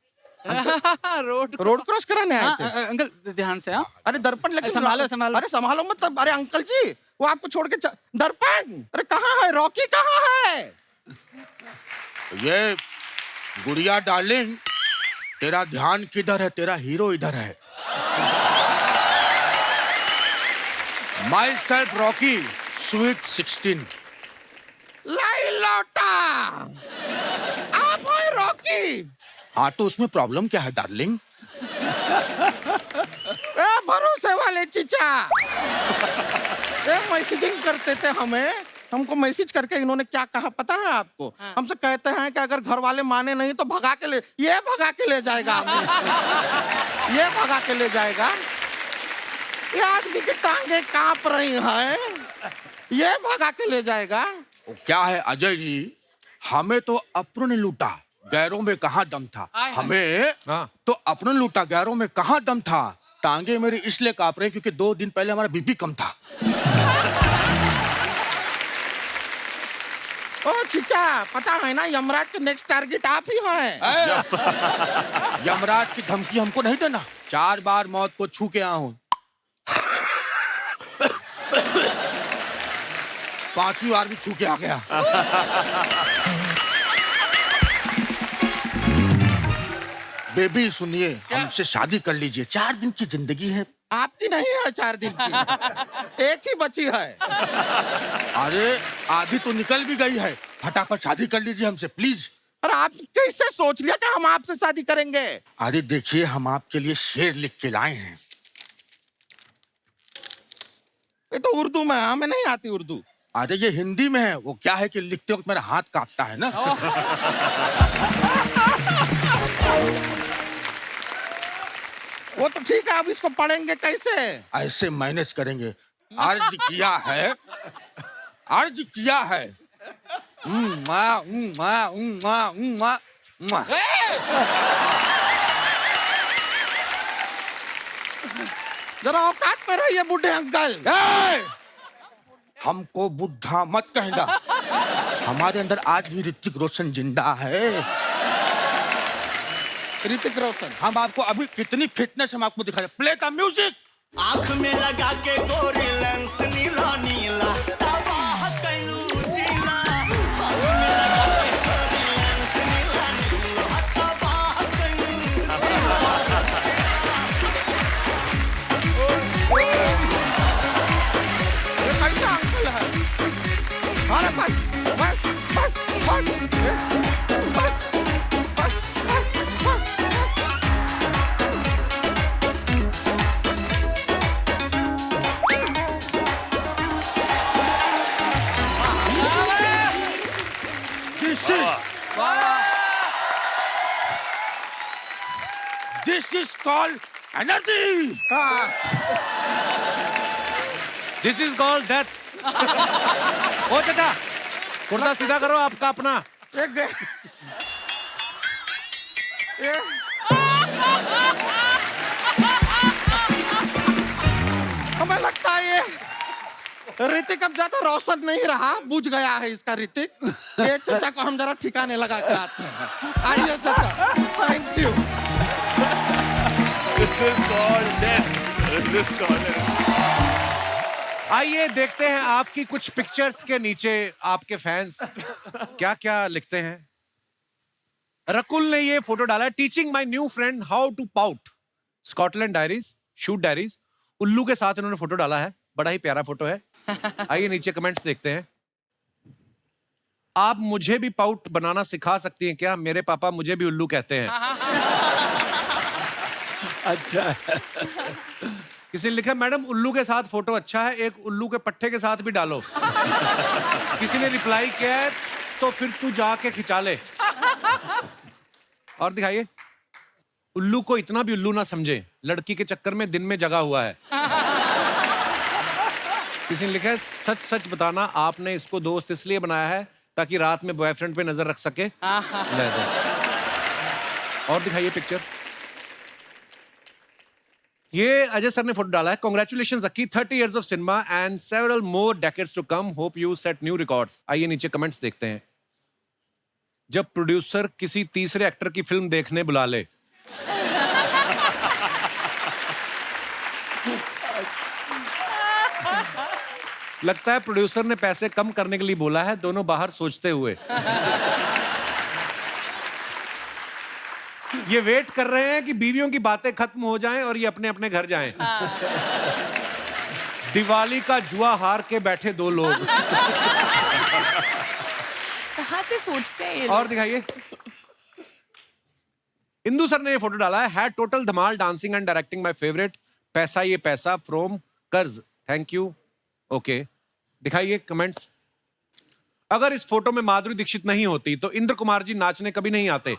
रोड क्रॉस कराने आए थे? अंकल ध्यान से। हाँ अरे दर्पण, लेकिन संभालो संभालो। अरे संभालो मतलब, अरे अंकल जी वो आपको छोड़ के दर्पण, अरे कहाँ है रॉकी, कहाँ है? ये गुड़िया डार्लिंग, तेरा ध्यान किधर है? तेरा हीरो इधर है। My self Rocky, sweet 16। लाई लौटा, आप हैं रॉकी? हाँ, तो उसमें प्रॉब्लम क्या है डार्लिंग? भरोसे वाले चीचा, मैसेजिंग करते थे हमें, हमको मैसेज करके इन्होंने क्या कहा पता है आपको? हमसे कहते हैं कि अगर घर वाले माने नहीं तो भगा के ले, ये भगा के ले जाएगा हमें, ये भगा के ले जाएगा। ये आदमी की टांगे कांप रही हैं, ये भगा के ले जाएगा। क्या है अजय जी, हमें तो अपनों ने लूटा, गैरों में कहाँ दम था। हमें तो अपनों ने लूटा, गैरों में कहाँ दम था। टांगे मेरी इसलिए कांप रही क्योंकि 2 दिन पहले हमारा बीपी कम था। ओ चीचा, पता है ना यमराज के नेक्स्ट टारगेट आप ही हैं। यमराज की धमकी हमको नहीं देना। 4 बार मौत को छू के आया हूँ, 5वीं बार भी छू के आ गया। बेबी सुनिए, हमसे शादी कर लीजिए, 4 दिन की जिंदगी है। आपकी नहीं है 4 दिन की, एक ही बची है। अरे आधी तो निकल भी गई है, फटाफट शादी कर लीजिए हमसे प्लीज। अरे आप कैसे सोच लिया कि हम आपसे शादी करेंगे? अरे देखिए, हम आपके लिए शेर लिख के लाए हैं। ये तो उर्दू में है, हमें नहीं आती उर्दू। अरे ये हिंदी में है, वो क्या है कि लिखते वक्त मेरा हाथ कांपता है ना। वो तो ठीक है, अब इसको पढ़ेंगे कैसे? ऐसे मैनेज करेंगे। अर्ज किया है, अर्ज किया है। जरा औकात में रहिए बुढ़े अंकल। हमको बुढ़ा मत कहना, हमारे अंदर आज भी ऋतिक रोशन जिंदा है। ऋतिक रोशन, हम आपको अभी कितनी फिटनेस हम आपको दिखा। Play the music. आँख में लगा के गोरी लेंस नीला नीला, तबाह कैलू जिला। आँख में लगा के गोरी लेंस नीला नीला, तबाह कैलू जिला। ये कैसा अंकल है? अरे बस बस बस बस बस बस बस बस। This is called energy. This is called death. ओ चाचा, कुर्ता सीधा करो आपका अपना। ऋतिक अब ज्यादा रोशन नहीं रहा, बुझ गया है इसका ऋतिक। ये चाचा को हम जरा ठिकाने लगा के आते हैं। आइए चाचा, थैंक यू। आइए देखते हैं आपकी कुछ पिक्चर्स के नीचे आपके फैंस क्या क्या लिखते हैं। रकुल ने ये फोटो डाला है, teaching my new friend how to pout, Scotland diaries, shoot diaries. उल्लू के साथ इन्होंने फोटो डाला है, बड़ा ही प्यारा फोटो है। आइए नीचे कमेंट्स देखते हैं। आप मुझे भी पाउट बनाना सिखा सकती हैं क्या? मेरे पापा मुझे भी उल्लू कहते हैं। अच्छा। किसी ने लिखा, मैडम उल्लू के साथ फोटो अच्छा है, एक उल्लू के पट्टे के साथ भी डालो। किसी ने रिप्लाई किया है, तो फिर तू जाके खिंचा ले। और दिखाइए, उल्लू को इतना भी उल्लू ना समझे, लड़की के चक्कर में दिन में जगा हुआ है। किसी ने लिखा है, सच सच बताना आपने इसको दोस्त इसलिए बनाया है ताकि रात में बॉयफ्रेंड पे नजर रख सके। ले दो। और दिखाइए पिक्चर। ये अजय सर ने फोटो डाला है, congratulations Akki, 30 years of cinema and several more decades to come, hope you set new records. आइए नीचे कमेंट्स देखते हैं। जब प्रोड्यूसर किसी तीसरे एक्टर की फिल्म देखने बुला ले। लगता है प्रोड्यूसर ने पैसे कम करने के लिए बोला है, दोनों बाहर सोचते हुए। ये वेट कर रहे हैं कि बीवियों की बातें खत्म हो जाएं और ये अपने अपने घर जाएं। दिवाली का जुआ हार के बैठे दो लोग। कहाँ से सोचते हैं ये और लोग? दिखाइए, इंदु सर ने ये फोटो डाला है, had total Dhamaal, dancing and directing my favourite, पैसा ये पैसा फ्रॉम कर्ज, थैंक यू। ओके, दिखाइए कमेंट्स। अगर इस फोटो में माधुरी दीक्षित नहीं होती तो इंद्र कुमार जी नाचने कभी नहीं आते।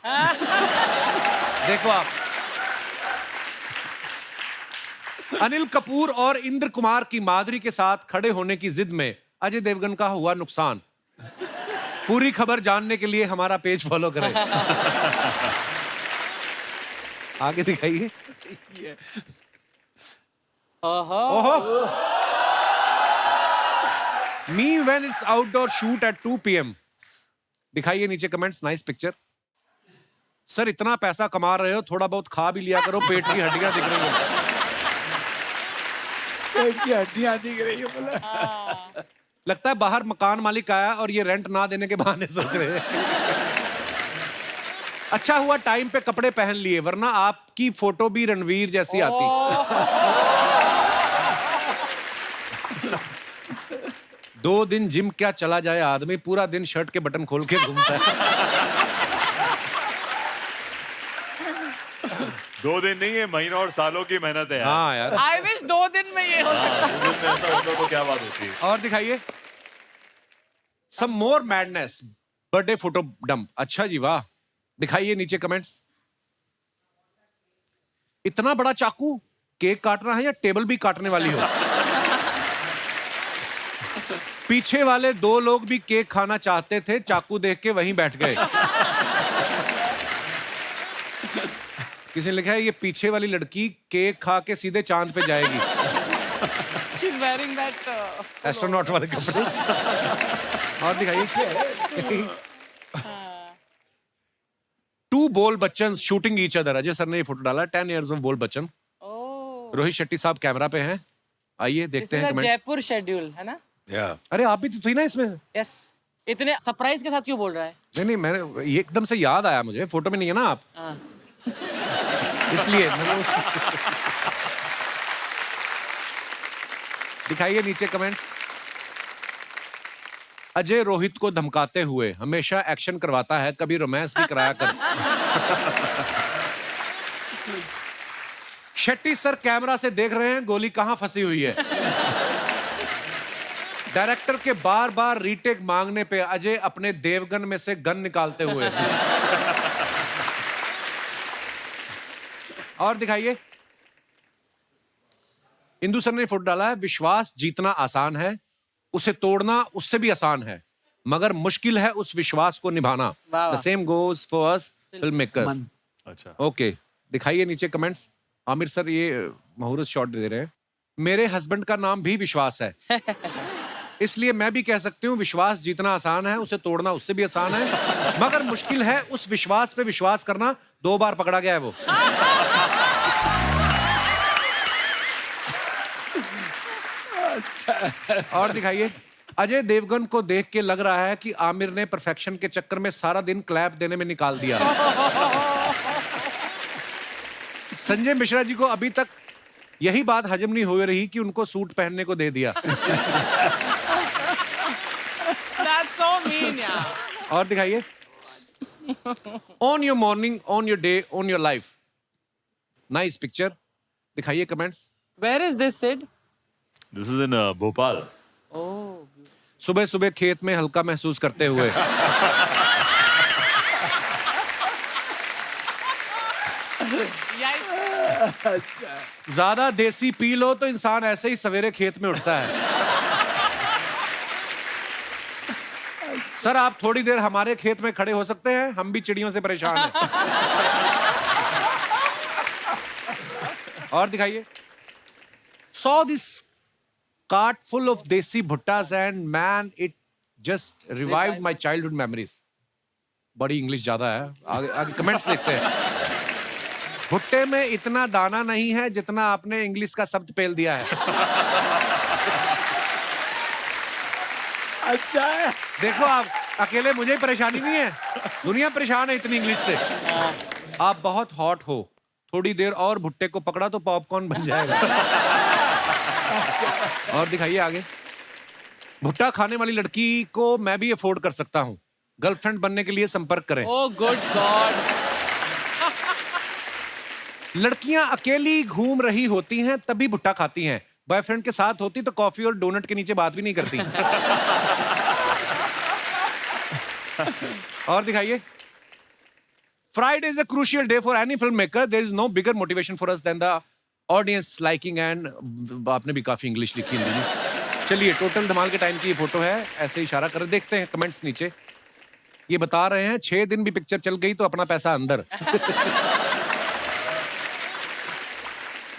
देखो आप, अनिल कपूर और इंद्र कुमार की माधुरी के साथ खड़े होने की जिद में अजय देवगन का हुआ नुकसान। पूरी खबर जानने के लिए हमारा पेज फॉलो करें। आगे दिखाइए। ओहो, me when it's outdoor shoot at 2 PM। दिखाइए नीचे कमेंट्स, नाइस पिक्चर। सर इतना पैसा कमा रहे हो, थोड़ा बहुत खा भी लिया करो, पेट की हड्डियां दिख रही हैं। पेट की हड्डियां दिख रही है बोला। लगता है बाहर मकान मालिक आया और ये रेंट ना देने के बहाने सोच रहे हैं। अच्छा हुआ टाइम पे कपड़े पहन लिए, वरना आपकी फोटो भी रणवीर जैसी आती। 2 दिन जिम क्या चला जाए आदमी, पूरा दिन शर्ट के बटन खोल के घूमता है। 2 दिन नहीं है, महीनों और सालों की मेहनत है यार। हाँ यार। आई विश 2 दिन में ये हो सकता। 2 दिन में ऐसा होता तो क्या बात होती है। और दिखाइए, सम मोर मैडनेस, बर्थडे फोटो डंप। अच्छा जी, वाह। दिखाइए नीचे कमेंट्स। इतना बड़ा चाकू, केक काटना है या टेबल भी काटने वाली हो? पीछे वाले 2 लोग भी केक खाना चाहते थे, चाकू देख के वहीं बैठ गए। किसी ने लिखा है, ये पीछे वाली लड़की केक खा के सीधे चांद पे जाएगी। She's wearing that एस्ट्रोनॉट वाले कपड़े। और दिखाइए, 2 बोल Bachchan shooting each other. Ajay sir ने ये फोटो डाला, 10 इयर्स ऑफ बोल बच्चन। रोहित शेट्टी साहब कैमरा पे हैं। आइए देखते हैं कमेंट्स। जयपुर शेड्यूल है ना? अरे आप भी तो थी ना इसमें। यस। इतने सरप्राइज के साथ क्यों बोल रहा है? नहीं, मैंने ये एकदम से याद आया मुझे, फोटो में नहीं है ना आप, इसलिए दिखाइए नीचे कमेंट। अजय रोहित को धमकाते हुए, हमेशा एक्शन करवाता है, कभी रोमांस भी कराया कर। शेट्टी सर कैमरा से देख रहे हैं गोली कहां फंसी हुई है। डायरेक्टर के बार बार रीटेक मांगने पे अजय अपने देवगन में से गन निकालते हुए। और दिखाइए, इंदु सर ने फोटो डाला है, विश्वास जीतना आसान है, उसे तोड़ना उससे भी आसान है, मगर मुश्किल है उस विश्वास को निभाना। The same goes for us film makers. अच्छा, ओके, दिखाइए नीचे कमेंट्स। आमिर सर ये मुहूर्त शॉट दे रहे हैं। मेरे हस्बैंड का नाम भी विश्वास है। इसलिए मैं भी कह सकती हूँ विश्वास जीतना आसान है, उसे तोड़ना उससे भी आसान है, मगर मुश्किल है उस विश्वास पे विश्वास करना। 2 बार पकड़ा गया है वो। और दिखाइए। अजय देवगन को देख के लग रहा है कि आमिर ने परफेक्शन के चक्कर में सारा दिन क्लैप देने में निकाल दिया। संजय मिश्रा जी को अभी तक यही बात हजम नहीं हो रही कि उनको सूट पहनने को दे दिया। That's so mean, yeah. और दिखाइए। On your morning, on your day, on your life. Nice picture. दिखाइए comments. Where is this, Sid? This is in Bhopal. Oh. सुबह सुबह खेत में हल्का महसूस करते हुए। ज्यादा देसी पी लो तो इंसान ऐसे ही सवेरे खेत में उठता है। सर आप थोड़ी देर हमारे खेत में खड़े हो सकते हैं, हम भी चिड़ियों से परेशान हैं। और दिखाइए। Saw this cart full of desi bhuttas and man it just revived my childhood memories। बड़ी इंग्लिश ज्यादा है। आगे आगे कमेंट्स देखते हैं। भुट्टे में इतना दाना नहीं है जितना आपने इंग्लिश का शब्द पेल दिया है। अच्छा है। देखो आप अकेले मुझे ही परेशानी नहीं है, दुनिया परेशान है इतनी इंग्लिश से। आप बहुत हॉट हो, थोड़ी देर और भुट्टे को पकड़ा तो पॉपकॉर्न बन जाएगा। और दिखाइए आगे। भुट्टा खाने वाली लड़की को मैं भी अफोर्ड कर सकता हूँ, गर्लफ्रेंड बनने के लिए संपर्क करें। Oh, good God. लड़कियां अकेली घूम रही होती हैं तभी भुट्टा खाती हैं, बॉयफ्रेंड के साथ होती तो कॉफी और डोनट के नीचे बात भी नहीं करती। और दिखाइए। Friday is a crucial day for any filmmaker. There is no bigger motivation for us than the audience liking and आपने भी काफी इंग्लिश लिखी है। चलिए टोटल धमाल के टाइम की ये फोटो है, ऐसे इशारा कर देखते हैं कमेंट्स नीचे। ये बता रहे हैं 6 दिन भी पिक्चर चल गई तो अपना पैसा अंदर।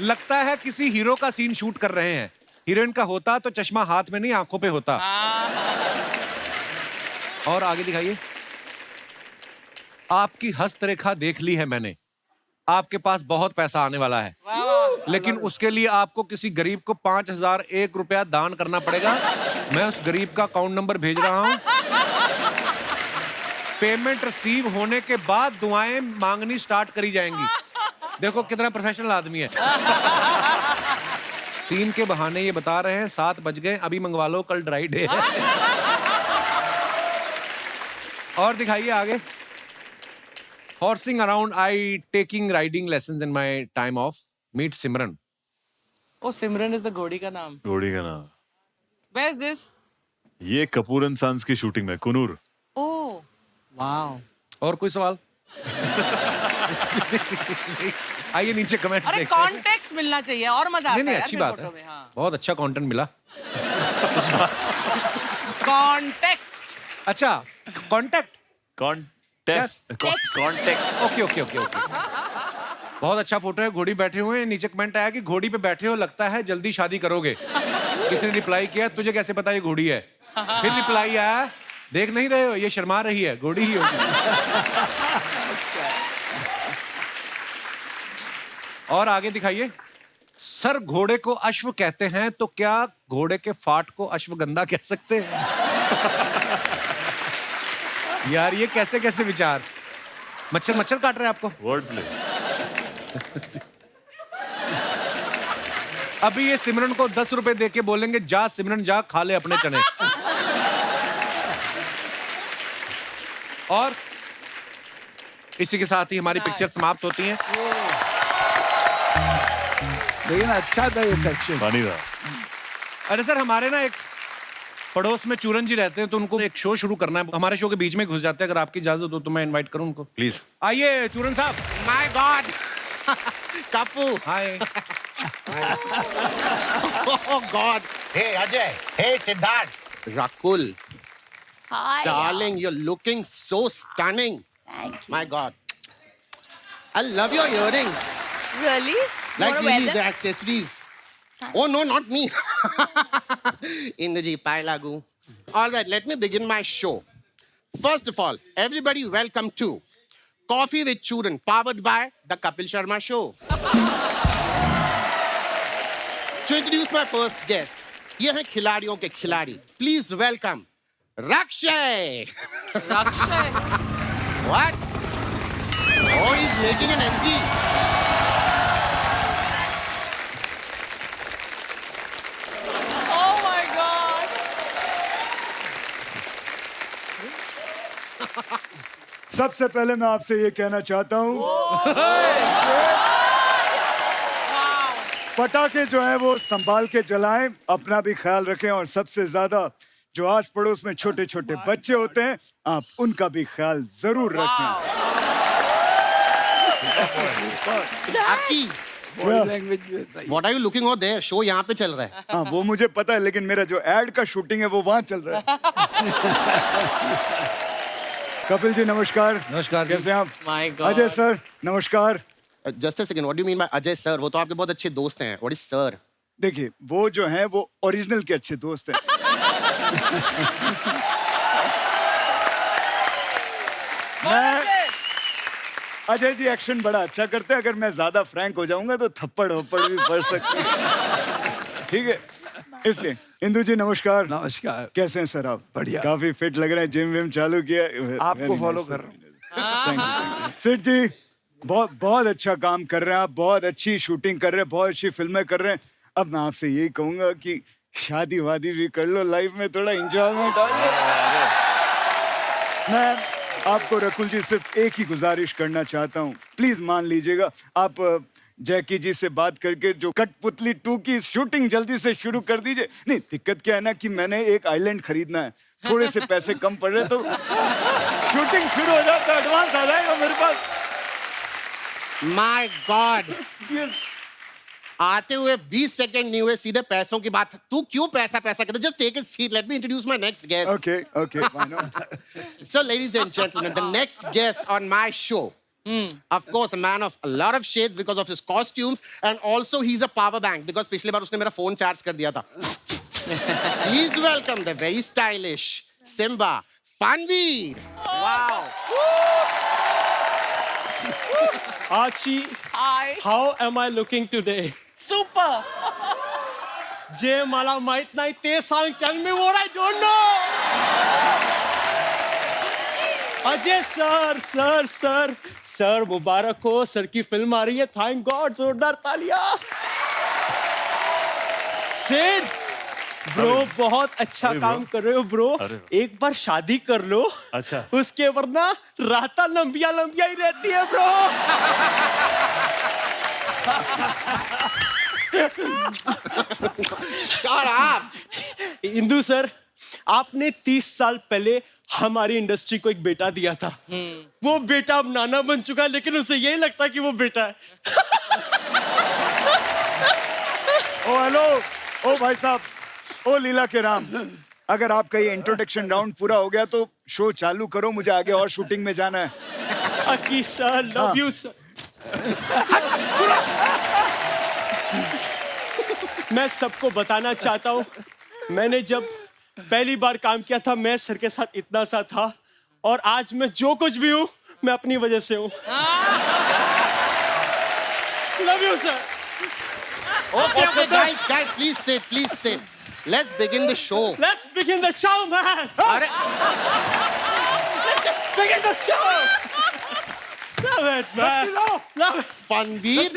लगता है किसी हीरो का सीन शूट कर रहे हैं, हीरोइन का होता तो चश्मा हाथ में नहीं आंखों पे होता। और आगे दिखाइए। आपकी हस्तरेखा देख ली है मैंने, आपके पास बहुत पैसा आने वाला है, लेकिन उसके लिए आपको किसी गरीब को 5001 रुपया दान करना पड़ेगा। मैं उस गरीब का अकाउंट नंबर भेज रहा हूं। पेमेंट रिसीव होने के बाद दुआएं मांगनी स्टार्ट करी जाएंगी। देखो कितना प्रोफेशनल आदमी है। सीन के बहाने ये बता रहे हैं 7 बज गए, अभी मंगवा लो, कल ड्राई डे है। और दिखाइए आगे। Horsing around, I taking riding lessons in my time off. Meet Simran. Oh, Simran is the घोड़ी का नाम। घोड़ी का नाम। Where is this? ये कपूर एंड सन्स की शूटिंग में, कुनूर। Oh, wow. और कोई सवाल? आइए नीचे कमेंट्स अरे देखते हैं। कॉन्टेक्स्ट मिलना चाहिए और मजा आता है। नहीं यार अच्छी फिर बात फोटो है, में, हाँ। बहुत अच्छा कंटेंट मिला। कॉन्टेक्स्ट। अच्छा contact context. Okay okay okay okay. बहुत अच्छा फोटो है, घोड़ी बैठे हुए हैं। नीचे कमेंट आया कि घोड़ी पे बैठे हो, लगता है जल्दी शादी करोगे। किसी ने रिप्लाई किया तुझे कैसे पता ये घोड़ी है। फिर रिप्लाई आया देख नहीं रहे हो ये शर्मा रही है, घोड़ी ही होगी। और आगे दिखाइए। सर घोड़े को अश्व कहते हैं तो क्या घोड़े के फाट को अश्वगंधा कह सकते हैं? यार ये कैसे कैसे विचार। मच्छर मच्छर काट रहे हैं आपको। Word play. अभी ये सिमरन को 10 रुपए दे के बोलेंगे जा सिमरन जा खा ले अपने चने। और इसी के साथ ही हमारी पिक्चर समाप्त होती हैं। लेकिन अच्छा था ये सेक्शन। पानी था। अरे सर हमारे ना एक पड़ोस में चूरन जी रहते हैं तो उनको एक शो शुरू करना है, हमारे शो के बीच में घुस जाते हैं। अगर आपकी इजाजत हो तो मैं इनवाइट करूं उनको प्लीज। आइए चूरन साहब। माय गॉड कापू हाय। Oh God! Hey Ajay! Hey Siddharth! Rakul! Hi. Darling, you're looking so stunning. Thank you. My God! I love your earrings. Really? Like Wanna really, wear the them? accessories. Oh no, not me. Indraji, Pai Lagu. All right, let me begin my show. First of all, everybody welcome to Coffee with Children, powered by The Kapil Sharma Show. To introduce my first guest, ये हैं खिलाड़ियों के खिलाड़ी. Please welcome Rakshay. Rakshay. What? Oh, he's making an MP. Oh my God. सबसे पहले मैं आपसे ये कहना चाहता हूँ पटाखे जो है वो संभाल के जलाएं, अपना भी ख्याल रखें और सबसे ज्यादा जो आस पड़ोस में छोटे छोटे बच्चे होते हैं आप उनका भी ख्याल जरूर रखें. आपकी What are you looking over there? Show यहाँ पे चल रहा है. हाँ वो मुझे पता है लेकिन मेरा जो एड का शूटिंग है वो वहाँ चल रहा है. कपिल जी नमस्कार. नमस्कार. कैसे हैं आप? My God. अजय सर नमस्कार. Just a second. What do you mean by Ajay sir? वो तो आपके बहुत अच्छे दोस्त हैं. What is sir? देखिए वो जो हैं वो ओरिजिनल के अच्छे दोस्त हैं. अजय जी एक्शन बड़ा अच्छा करते हैं. अगर मैं ज्यादा फ्रैंक हो जाऊंगा तो थप्पड़ वप्पड़ भी पड़ सकते हैं. ठीक है इसलिए इंदु जी नमस्कार. नमस्कार. कैसे हैं सर आप? बढ़िया. काफी फिट लग रहे हैं. जिम विम चालू किया? आपको फॉलो कर रहा हूँ. Thank you. सेठ जी बहुत बहुत अच्छा काम कर रहे हैं आप. बहुत अच्छी शूटिंग कर रहे हैं. बहुत अच्छी फिल्में कर रहे हैं. अब मैं आपसे यही कहूंगा कि शादी वादी भी कर लो. लाइफ में थोड़ा इंजॉयमेंट आ जाए. मैं आपको रकुल जी सिर्फ एक ही गुजारिश करना चाहता हूँ. प्लीज मान लीजिएगा. आप जैकी जी से बात करके जो कठपुतली 2 की शूटिंग जल्दी से शुरू कर दीजिए. नहीं दिक्कत क्या है ना कि मैंने एक आइलैंड खरीदना है. थोड़े से पैसे कम पड़ रहे तो शूटिंग शुरू हो जाता है. एडवांस आ जाएगा मेरे पास. My God. आते हुए 20 सेकंड नहीं हुए सीधे पैसों की बात. तू क्यों पैसा कहते? Just take a seat. Let me introduce my next guest. Okay, why not? So, ladies and gentlemen, the next guest on my show, of course, a man of a lot of shades because of his costumes, and also he's a power bank because पिछली बार उसने मेरा phone charge कर दिया था. Please welcome the very stylish Simba Fanveer. Wow. Archie, Hi. how am I looking today? Super. Jay मला माहित नाही ते सांग. Tell me what I don't know. Ajay sir मुबारक हो. सर की फिल्म आ रही है. Thank god. जोरदार तालियां. सेठ ब्रो बहुत अच्छा काम कर रहे हो ब्रो. एक बार शादी कर लो. अच्छा. उसके वरना राता लंबिया ही रहती है bro. Shut up. Indu sir आपने 30 साल पहले हमारी इंडस्ट्री को एक बेटा दिया था. वो बेटा अब नाना बन चुका है लेकिन उसे यही लगता है कि वो बेटा है. ओ हेलो. ओ भाई साहब. ओ लीला के राम. अगर आपका ये इंट्रोडक्शन राउंड पूरा हो गया तो शो चालू करो. मुझे आगे और शूटिंग में जाना है. अकी सर लव यू सर. मैं सबको बताना चाहता हूँ मैंने जब पहली बार काम किया था मैं सर के साथ इतना सा था और आज मैं जो कुछ भी हूँ मैं अपनी वजह से हूँ. Love you sir. Okay, guys, please sit. Let's begin the show. Let's begin the show, man. अरे Let's just begin the show. Love it, man. Love it. फनवीर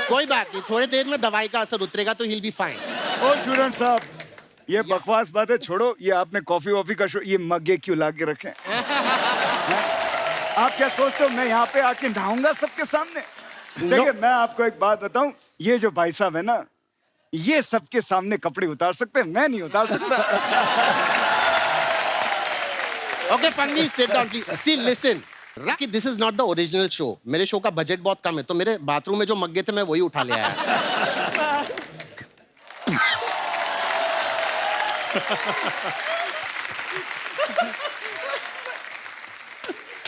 कोई बात नहीं. थोड़ी देर में दवाई का असर उतरेगा तो he'll be fine. ओ चूरन साहब ये बकवास बातें छोड़ो. ये आपने कॉफी वॉफी का शो ये मग्गे क्यों ला के रखे? आप क्या सोचते हो मैं यहाँ पे आके नहाऊंगा सबके सामने? देखिए मैं आपको एक बात बताऊं. ये जो भाई साहब है ना ये सबके सामने कपड़े उतार सकते हैं. मैं नहीं उतार सकता. Okay, Fanveer, sit down, please. See, listen. Raki, this is not the original show. मेरे शो का बजट बहुत कम है तो मेरे बाथरूम में जो मग्गे थे मैं वही उठा ले आया.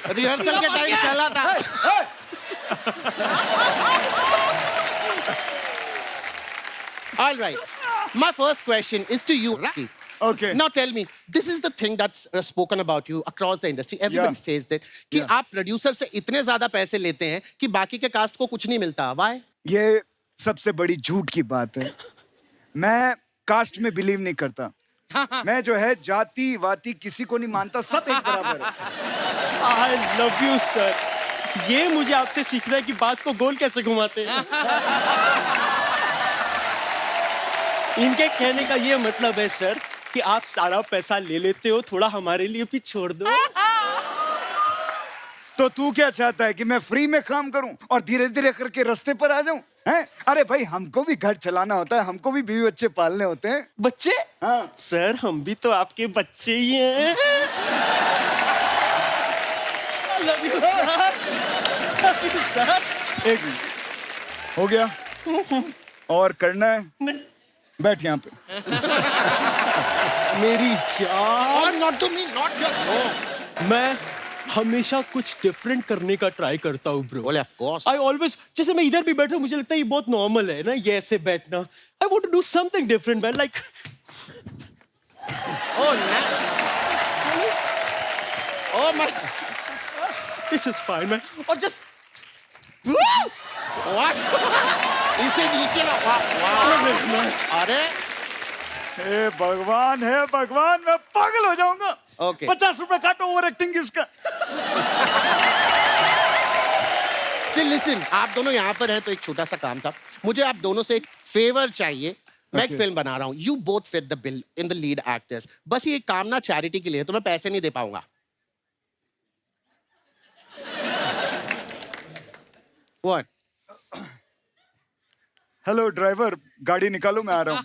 रिहर्सल के टाइम चला था. All right. My first question is to you, Rocky. Okay. Now tell me, this is the thing that's spoken about you across the industry. Everybody says that कि आप प्रोड्यूसर से इतने ज्यादा पैसे लेते हैं कि बाकी के कास्ट को कुछ नहीं मिलता. Why? ये सबसे बड़ी झूठ की बात है. मैं कास्ट में बिलीव नहीं करता. मैं जो है जाति वाति किसी को नहीं मानता, सब एक बराबर है. I love you, sir. ये मुझे आपसे सीखना है कि बात को गोल कैसे घुमाते हैं. इनके कहने का ये मतलब है सर कि आप सारा पैसा ले लेते हो, थोड़ा हमारे लिए भी छोड़ दो. तो तू क्या चाहता है कि मैं फ्री में काम करूं और धीरे धीरे करके रास्ते पर आ जाऊं? हैं? अरे भाई हमको भी घर चलाना होता है, हमको भी बीवी बच्चे पालने होते हैं. बच्चे? हाँ. सर हम भी तो आपके बच्चे ही हैं. I love you, sir. Love you, sir. एक मिनट हो गया और करना है. बैठ यहाँ पे. मेरी जान. Or not to me, not your. No. मैं हमेशा कुछ डिफरेंट करने का ट्राई करता हूँ bro. Well, of course. I always, जैसे मैं इधर भी बैठा हूँ, मुझे लगता है ये बहुत नॉर्मल है ना, ये ऐसे बैठना. I want to do something different, man. Like. Oh, nice. Oh my. This is fine, man. और just. What? इसे नीचे ना. Wow. अरे. हे भगवान, हे भगवान, मैं पागल हो जाऊंगा. Okay. 50 रुपए काटो ओवर एक्टिंग इसका. Listen, आप दोनों यहाँ पर हैं तो एक छोटा सा काम था. मुझे आप दोनों से एक फेवर चाहिए. मैं एक फिल्म बना रहा हूँ. You both fit the bill in the lead actors. बस ये काम ना चैरिटी के लिए, तो मैं पैसे नहीं दे पाऊंगा. What? हेलो ड्राइवर, गाड़ी निकालो, मैं आ रहा हूँ.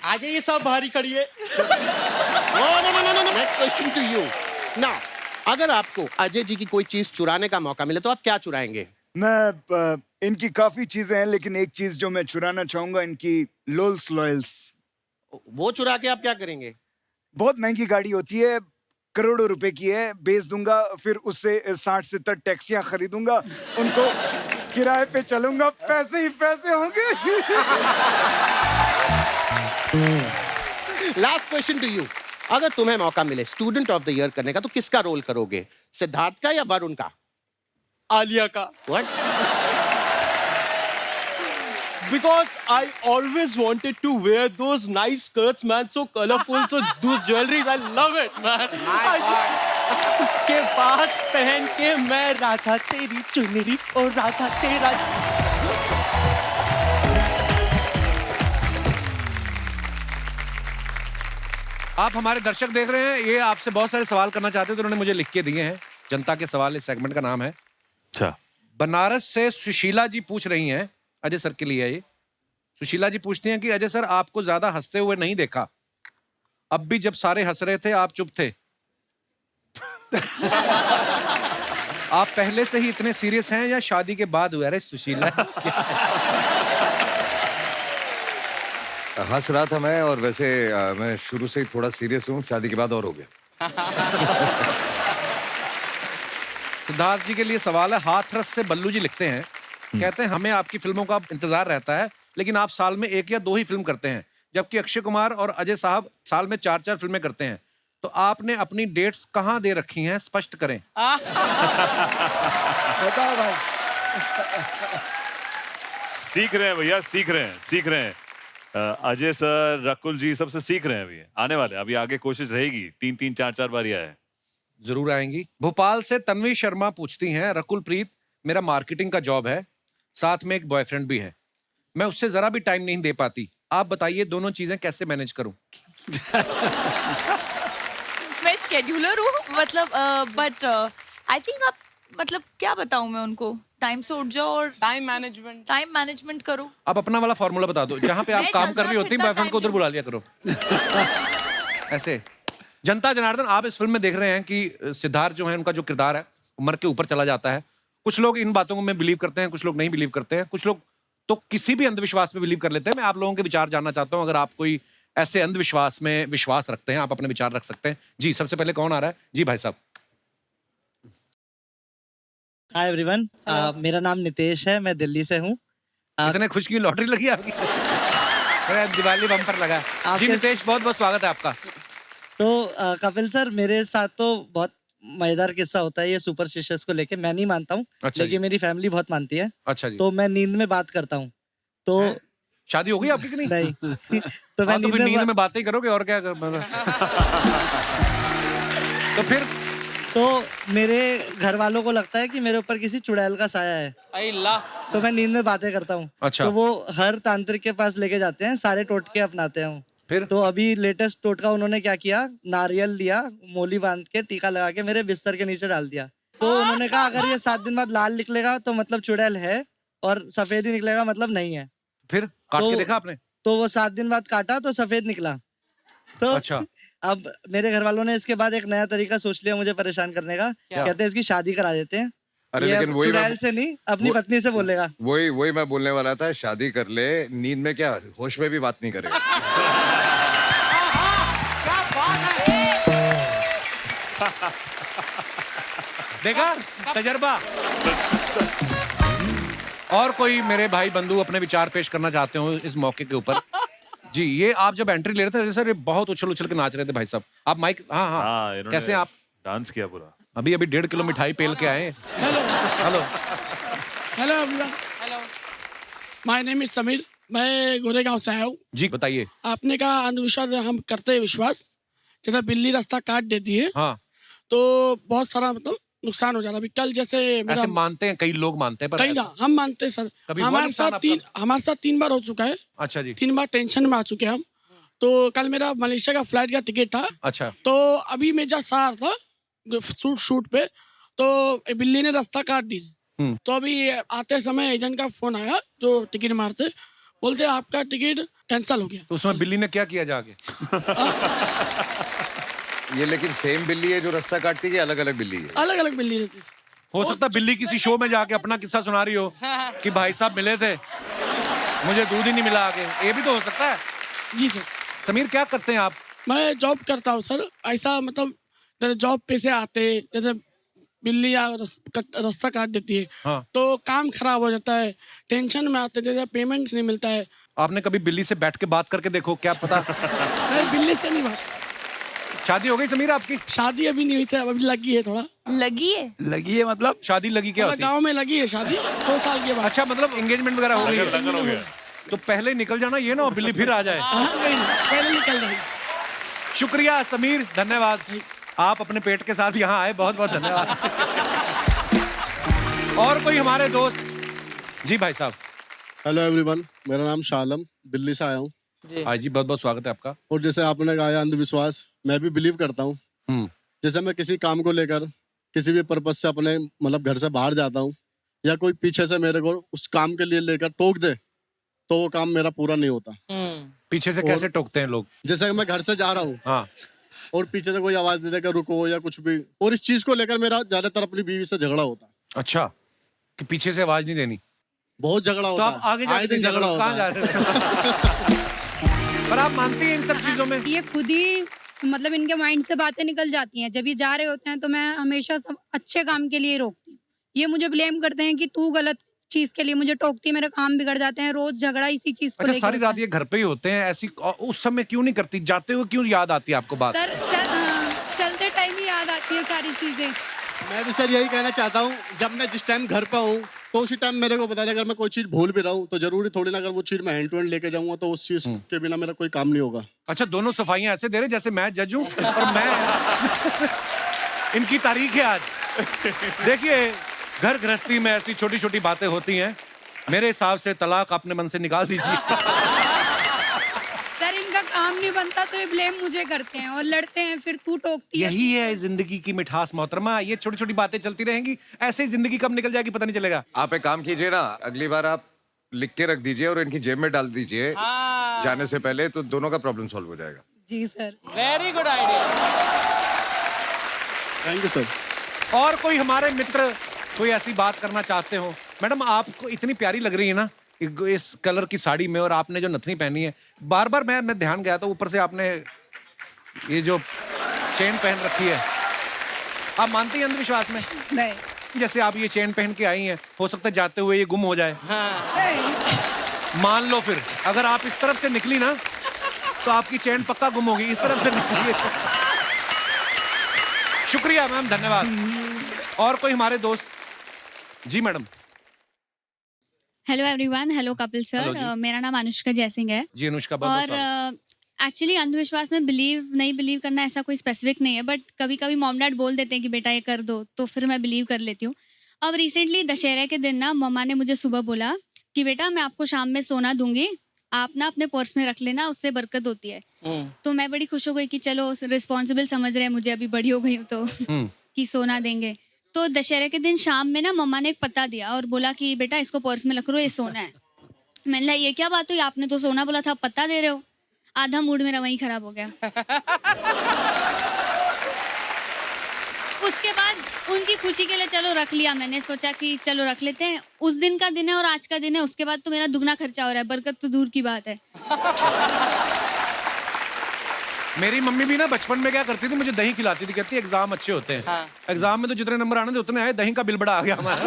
आ जाइए, सब बाहर खड़ी है. No. Next question to you. Now, अगर आपको अजय जी की कोई चीज चुराने का मौका मिले तो आप क्या चुराएंगे? मैं इनकी काफी चीजें हैं, लेकिन एक चीज जो मैं चुराना चाहूंगा, इनकी लोल्स लॉयल्स. वो चुरा के आप क्या करेंगे? बहुत महंगी गाड़ी होती है, करोड़ों रुपए की है, बेच दूंगा, फिर उससे 60-70 टैक्सियां खरीदूंगा, उनको किराए पे चलूंगा, पैसे ही पैसे होंगे. Last question to you. अगर तुम्हें मौका मिले स्टूडेंट ऑफ द ईयर करने का तो किसका रोल करोगे? सिद्धार्थ का या वरुण का? आलिया का. What? Because I always wanted to wear those nice skirts, man, so colorful, so those jewelries, I love it, man. उसके बाद पहन के मैं राधा तेरी चुनरी और राधा तेरा. आप हमारे दर्शक देख रहे हैं, ये आपसे बहुत सारे सवाल करना चाहते हैं, तो उन्होंने मुझे लिख के दिए हैं. जनता के सवाल इस सेगमेंट का नाम है. अच्छा. बनारस से सुशीला जी पूछ रही हैं, अजय सर के लिए है ये. सुशीला जी पूछती हैं कि अजय सर, आपको ज्यादा हंसते हुए नहीं देखा. अब भी जब सारे हंस रहे थे आप चुप थे. आप पहले से ही इतने सीरियस हैं या शादी के बाद हुए? अरे सुशीला, हंस रहा था मैं, और वैसे मैं शुरू से ही थोड़ा सीरियस हूँ, शादी के बाद और हो गया. सिद्धार्थ जी के लिए सवाल है. हाथरस से बल्लू जी लिखते हैं, कहते हैं हमें आपकी फिल्मों का इंतजार रहता है, लेकिन आप साल में 1 या 2 ही फिल्म करते हैं, जबकि अक्षय कुमार और अजय साहब साल में 4-4 फिल्में करते हैं. तो आपने अपनी डेट्स कहाँ दे रखी हैं, स्पष्ट करें. बताओ भाई. सीख रहे हैं भैया, सीख रहे हैं. अजय सर, रकुल जी सबसे सीख रहे हैं. अभी आने वाले, अभी आगे कोशिश रहेगी. 3-3, 4-4 बारी आए. जरूर आएंगी. भोपाल से तन्वी शर्मा पूछती हैं, रकुल प्रीत, मेरा मार्केटिंग का जॉब है, साथ में एक बॉयफ्रेंड भी है, मैं उससे जरा भी टाइम नहीं दे पाती. आप बताइए दोनों चीजें कैसे मैनेज करूं? मैं स्केड्यूलर हूँ, मतलब बट आई थिंक आप, मतलब क्या बताऊं मैं उनको, टाइम से उठ जाओ और टाइम मैनेजमेंट करो. आप अपना वाला फॉर्मूला बता दो, जहां पे आप काम कर रही होती हैं बॉयफ्रेंड को उधर बुला लिया करो. ऐसे. जनता जनार्दन, आप इस फिल्म में देख रहे हैं कि सिद्धार्थ जो है, उनका जो किरदार है उम्र के ऊपर चला जाता है. कुछ लोग इन बातों में बिलीव करते हैं, कुछ लोग नहीं बिलीव करते हैं, कुछ लोग तो किसी भी अंधविश्वास में बिलीव कर लेते हैं. मैं आप लोगों के विचार जानना चाहता हूं. अगर आप कोई ऐसे अंधविश्वास में विश्वास रखते हैं, आप अपने विचार रख सकते हैं. जी, सबसे पहले कौन आ रहा है? जी भाई साहब. हाय एवरीवन, मेरा नाम नितेश है, मैं दिल्ली से हूँ. इतने खुश की लॉटरी लगी आपकी। अरे दिवाली बम्पर लगा। जी नितेश, बहुत बहुत स्वागत है आपका। तो कपिल सर, मेरे साथ तो बहुत मजेदार किस्सा होता है ये सुपरस्टिशियस को लेके। मैं नहीं मानता हूँ, अच्छा लेकिन मेरी फैमिली बहुत मानती है। अच्छा जी। तो मैं नींद में बात करता हूँ। तो शादी हो गई आपकी कि नहीं? नहीं। तो मैं तो फिर नींद में बातें ही करोगे और क्या तो फिर तो मेरे घर वालों को लगता है कि मेरे ऊपर किसी चुड़ैल का साया है। तो मैं नींद में बातें करता हूँ। अच्छा। तो वो हर तांत्रिक के पास लेके जाते हैं, सारे टोटके अपनाते हैं। फिर तो अभी लेटेस्ट टोटका उन्होंने क्या किया, नारियल लिया, मोली बांध के टीका लगा के मेरे बिस्तर के नीचे डाल दिया। तो उन्होंने कहा अगर ये 7 दिन बाद लाल निकलेगा तो मतलब चुड़ैल है, और सफेद ही निकलेगा मतलब नहीं है। फिर काट के देखा आपने? तो वो 7 दिन बाद काटा तो सफेद निकला। तो अच्छा। अब मेरे घर वालों ने इसके बाद एक नया तरीका सोच लिया मुझे परेशान करने का। कहते हैं इसकी शादी करा देते हैं। अरे ये लेकिन अब वही चुड़ैल से नहीं, अपनी पत्नी से बोलेगा। वही मैं बोलने वाला था, शादी कर ले, नींद में क्या, होश में भी बात नहीं करेगा। देखा तजर्बा। और कोई मेरे भाई बंधु अपने विचार पेश करना चाहते हो इस मौके के ऊपर? जी, ये आप जब एंट्री ले रहे थे सर, ये बहुत उछल उछल के नाच रहे थे भाई साहब। आप माइक, हाँ, कैसे आप? डांस किया पूरा। अभी 1.5 किलो मिठाई पेल के आए। Hello hello everyone. Hello, my name is Sameer, मैं गोरेगांव से आया हूँ। जी बताइए। आपने कहा अंधविश्वास, हम करते हैं विश्वास। जैसे बिल्ली रास्ता काट देती है, हाँ, तो बहुत सारा मतलब नुकसान हो जाता है। अभी कल जैसे मेरा, ऐसे मानते हैं, कई लोग मानते हैं, पर कहीं ना हम मानते हैं सर। कभी हुआ नुकसान आपका? हमारे साथ 3 बार हो चुका है। अच्छा जी। 3 बार टेंशन में आ चुके हैं हम। तो कल मेरा मलेशिया का फ्लाइट का टिकट था। अच्छा। तो अभी मैं जस्ट आ रहा था शूट पे, तो बिल्ली ने रास्ता काट दी। तो अभी आते समय एजेंट का फोन आया जो टिकट मारते, बोलते आपका टिकट कैंसिल हो गया। तो उसमें बिल्ली ने क्या किया जाके? ये लेकिन सेम बिल्ली है जो रास्ता काटती है, अलग अलग बिल्ली है? अलग अलग बिल्ली रहती है। हो सकता है बिल्ली किसी शो में जाके अपना किस्सा सुना रही हो कि भाई साहब मिले थे, मुझे दूध ही नहीं मिला आगे। ये भी तो हो सकता है। जी सर। समीर, क्या करते हैं आप? मैं जॉब करता हूँ सर। ऐसा मतलब जैसे जॉब पे से आते, जैसे बिल्ली या रास्ता काट देती है, हाँ। तो काम खराब हो जाता है, टेंशन में आते, जैसे पेमेंट नहीं मिलता है। आपने कभी बिल्ली से बैठ के बात करके देखो, क्या पता। नहीं, बिल्ली से नहीं बात। शादी हो गई समीर आपकी? शादी अभी नहीं हुई थी, अभी लगी है थोड़ा। लगी है? लगी है मतलब? शादी लगी क्या होती है? गाँव में लगी है शादी 2 साल के बाद। अच्छा, मतलब एंगेजमेंट वगैरह हो गई है? तो पहले निकल जाना, ये ना हो बिल्ली फिर आ जाए। पहले निकल जाए। शुक्रिया समीर, धन्यवाद। आप अपने पेट के साथ यहाँ आए, बहुत बहुत धन्यवाद। और कोई हमारे दोस्त? जी भाई साहब। हेलो एवरीवन, मेरा नाम शालम, दिल्ली से आया हूँ। हाँ जी, बहुत बहुत स्वागत है आपका। और जैसे आपने कहा अंधविश्वास, मैं भी बिलीव करता हूँ। जैसे मैं किसी काम को लेकर किसी भी पर्पज से अपने मतलब घर से बाहर जाता हूँ, या कोई पीछे से मेरे को उस काम के लिए लेकर टोक दे, तो वो काम मेरा पूरा नहीं होता। पीछे से कैसे टोकते हैं लोग? जैसे मैं घर से जा रहा हूँ, हाँ, और पीछे से कोई आवाज दे देकर रुको या कुछ भी, और इस चीज को लेकर मेरा ज्यादातर अपनी बीवी से झगड़ा होता है। अच्छा, कि पीछे से आवाज नहीं देनी? बहुत झगड़ा तो होता आप है। आगे आए दिन झगड़ा होता कहाँ जा रहे हो? पर आप मानती हैं इन सब चीजों में? ये खुद ही मतलब इनके माइंड से बातें निकल जाती हैं। जब ये जा रहे होते हैं तो मैं हमेशा सब अच्छे काम के लिए रोकती हूँ। ये मुझे ब्लेम करते हैं कि तू गलत चीज के लिए मुझे टोकती है, मेरे काम बिगड़ जाते हैं। रोज झगड़ा इसी चीज को अच्छा, लेकर सारी होता रात ये घर पे ही होते हैं ऐसी, उस समय क्यों नहीं करती? जाते हुए क्यों याद आती है आपको बात? सर चलते टाइम ही याद आती है सारी चीजें। मैं भी सर यही कहना चाहता हूँ, जब मैं जिस टाइम घर पे हूँ तो उसी टाइम मेरे को बता दे, अगर मैं कोई चीज भूल भी रहा हूँ तो जरूरी थोड़ी ना, अगर वो चीज मैं हैंड टू हैंड लेके जाऊंगा तो उस चीज के बिना मेरा कोई काम नहीं होगा। अच्छा, दोनों सफाइयां ऐसे दे रहे जैसे मैं जज हूँ और मैं इनकी तारीख है आज। देखिए, घर गृहस्थी में ऐसी छोटी छोटी बातें होती हैं। मेरे हिसाब से तलाक अपने मन से निकाल दीजिए। सर इनका काम नहीं बनता तो ये ब्लेम मुझे करते हैं और लड़ते हैं, फिर तू टोकती है। यही है जिंदगी की मिठास मोहतरमा। ये छोटी छोटी बातें चलती रहेंगी, ऐसे ही जिंदगी कब निकल जाएगी पता नहीं चलेगा। आप एक काम कीजिए ना, अगली बार आप लिख के रख दीजिए और इनकी जेब में डाल दीजिए जाने से पहले, तो दोनों का प्रॉब्लम सॉल्व हो जाएगा। जी sir. Very good idea. Thank you sir. और कोई हमारे मित्र कोई ऐसी बात करना चाहते हो? मैडम, आपको इतनी प्यारी लग रही है ना इस कलर की साड़ी में, और आपने जो नथनी पहनी है, बार बार मैं ध्यान गया था, ऊपर से आपने ये जो चेन पहन रखी है। आप मानती हैं अंधविश्वास में? नहीं। जैसे आप ये चेन पहन के आई हैं, हो सकता है जाते हुए ये गुम हो जाए। मान लो फिर अगर आप इस तरफ से निकली ना तो आपकी चेन पक्का गुम होगी, इस तरफ से निकली। शुक्रिया मैम, धन्यवाद। और कोई हमारे दोस्त? जी madam. Hello everyone, hello Kapil Hello जी। सर, मेरा नाम अनुष्का जयसिंह है। जी अनुष्का, बहुत और एक्चुअली अंधविश्वास में नहीं बिलीव करना ऐसा कोई स्पेसिफिक नहीं है, बट कभी कभी मॉम डैड बोल देते हैं कि बेटा ये कर दो, तो फिर मैं बिलीव कर लेती हूँ। अब रिसेंटली दशहरे के दिन ना मम्मा ने मुझे सुबह बोला कि बेटा मैं आपको शाम में सोना दूंगी, आप ना अपने पर्स में रख लेना, उससे बरकत होती है। तो मैं बड़ी खुश हो गई कि चलो रिस्पॉन्सिबल समझ रहे हैं मुझे, अभी बड़ी हो गई हूँ तो कि सोना देंगे। तो दशहरे के दिन शाम में ना मम्मा ने एक पता दिया और बोला कि बेटा इसको पर्स में रख लो, ये सोना है। मैंने कहा ये क्या बात हुई, आपने तो सोना बोला था, पता दे रहे हो। आधा मूड मेरा वहीं खराब हो गया। उसके बाद उनकी खुशी के लिए चलो रख लिया, मैंने सोचा कि चलो रख लेते हैं। उस दिन का दिन है और आज का दिन है, उसके बाद तो मेरा दुगना खर्चा हो रहा है, बरकत तो दूर की बात है। मेरी मम्मी भी ना बचपन में क्या करती थी, मुझे दही खिलाती थी, कहती एग्जाम अच्छे होते हैं। हाँ। एग्जाम में तो जितने नंबर आने थे उतने आए, दही का बिल बड़ा आ गया हमारा।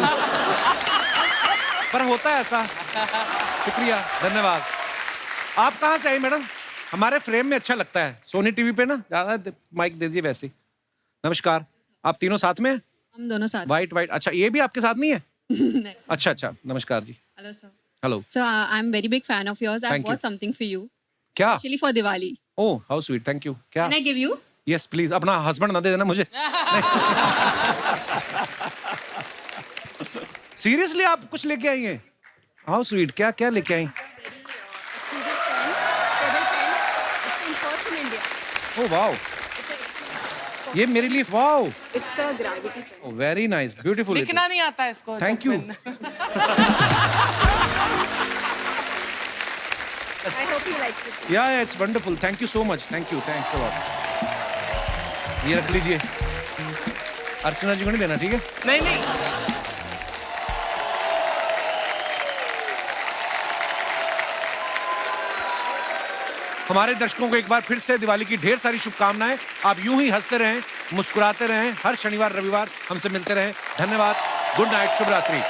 पर होता है ऐसा। शुक्रिया, धन्यवाद। आप कहाँ से आई मैडम? हमारे फ्रेम में अच्छा लगता है, सोनी टीवी पे ना ज्यादा माइक दे दिए वैसे। नमस्कार, आप तीनों साथ में? हम दोनों साथ। वाइट वाइट, अच्छा ये भी आपके साथ नहीं है? नहीं। अच्छा अच्छा, नमस्कार जी। Hello sir. Hello sir, I am very big fan of yours. I Thank you. Bought something for you. क्या? Specially for Diwali. Oh how sweet, thank you. क्या? Can I give you? Yes please, अपना husband ना दे देना मुझे। Seriously आप कुछ लेके आई हैं? हाउ स्वीट, क्या क्या लेके आई? ओह वाओ, ये मेरे लिए, wow it's a gravity pen. Very nice, beautiful. लिखना नहीं आता है इसको। Thank you. I hope you like it. Yeah it's wonderful, thank you so much, thank you, thanks a lot. ये रख लीजिए, अर्चना जी को नहीं देना, ठीक है? नहीं नहीं। हमारे दर्शकों को एक बार फिर से दिवाली की ढेर सारी शुभकामनाएं। आप यूं ही हंसते रहें, मुस्कुराते रहें, हर शनिवार रविवार हमसे मिलते रहें। धन्यवाद, गुड नाइट, शुभ रात्रि।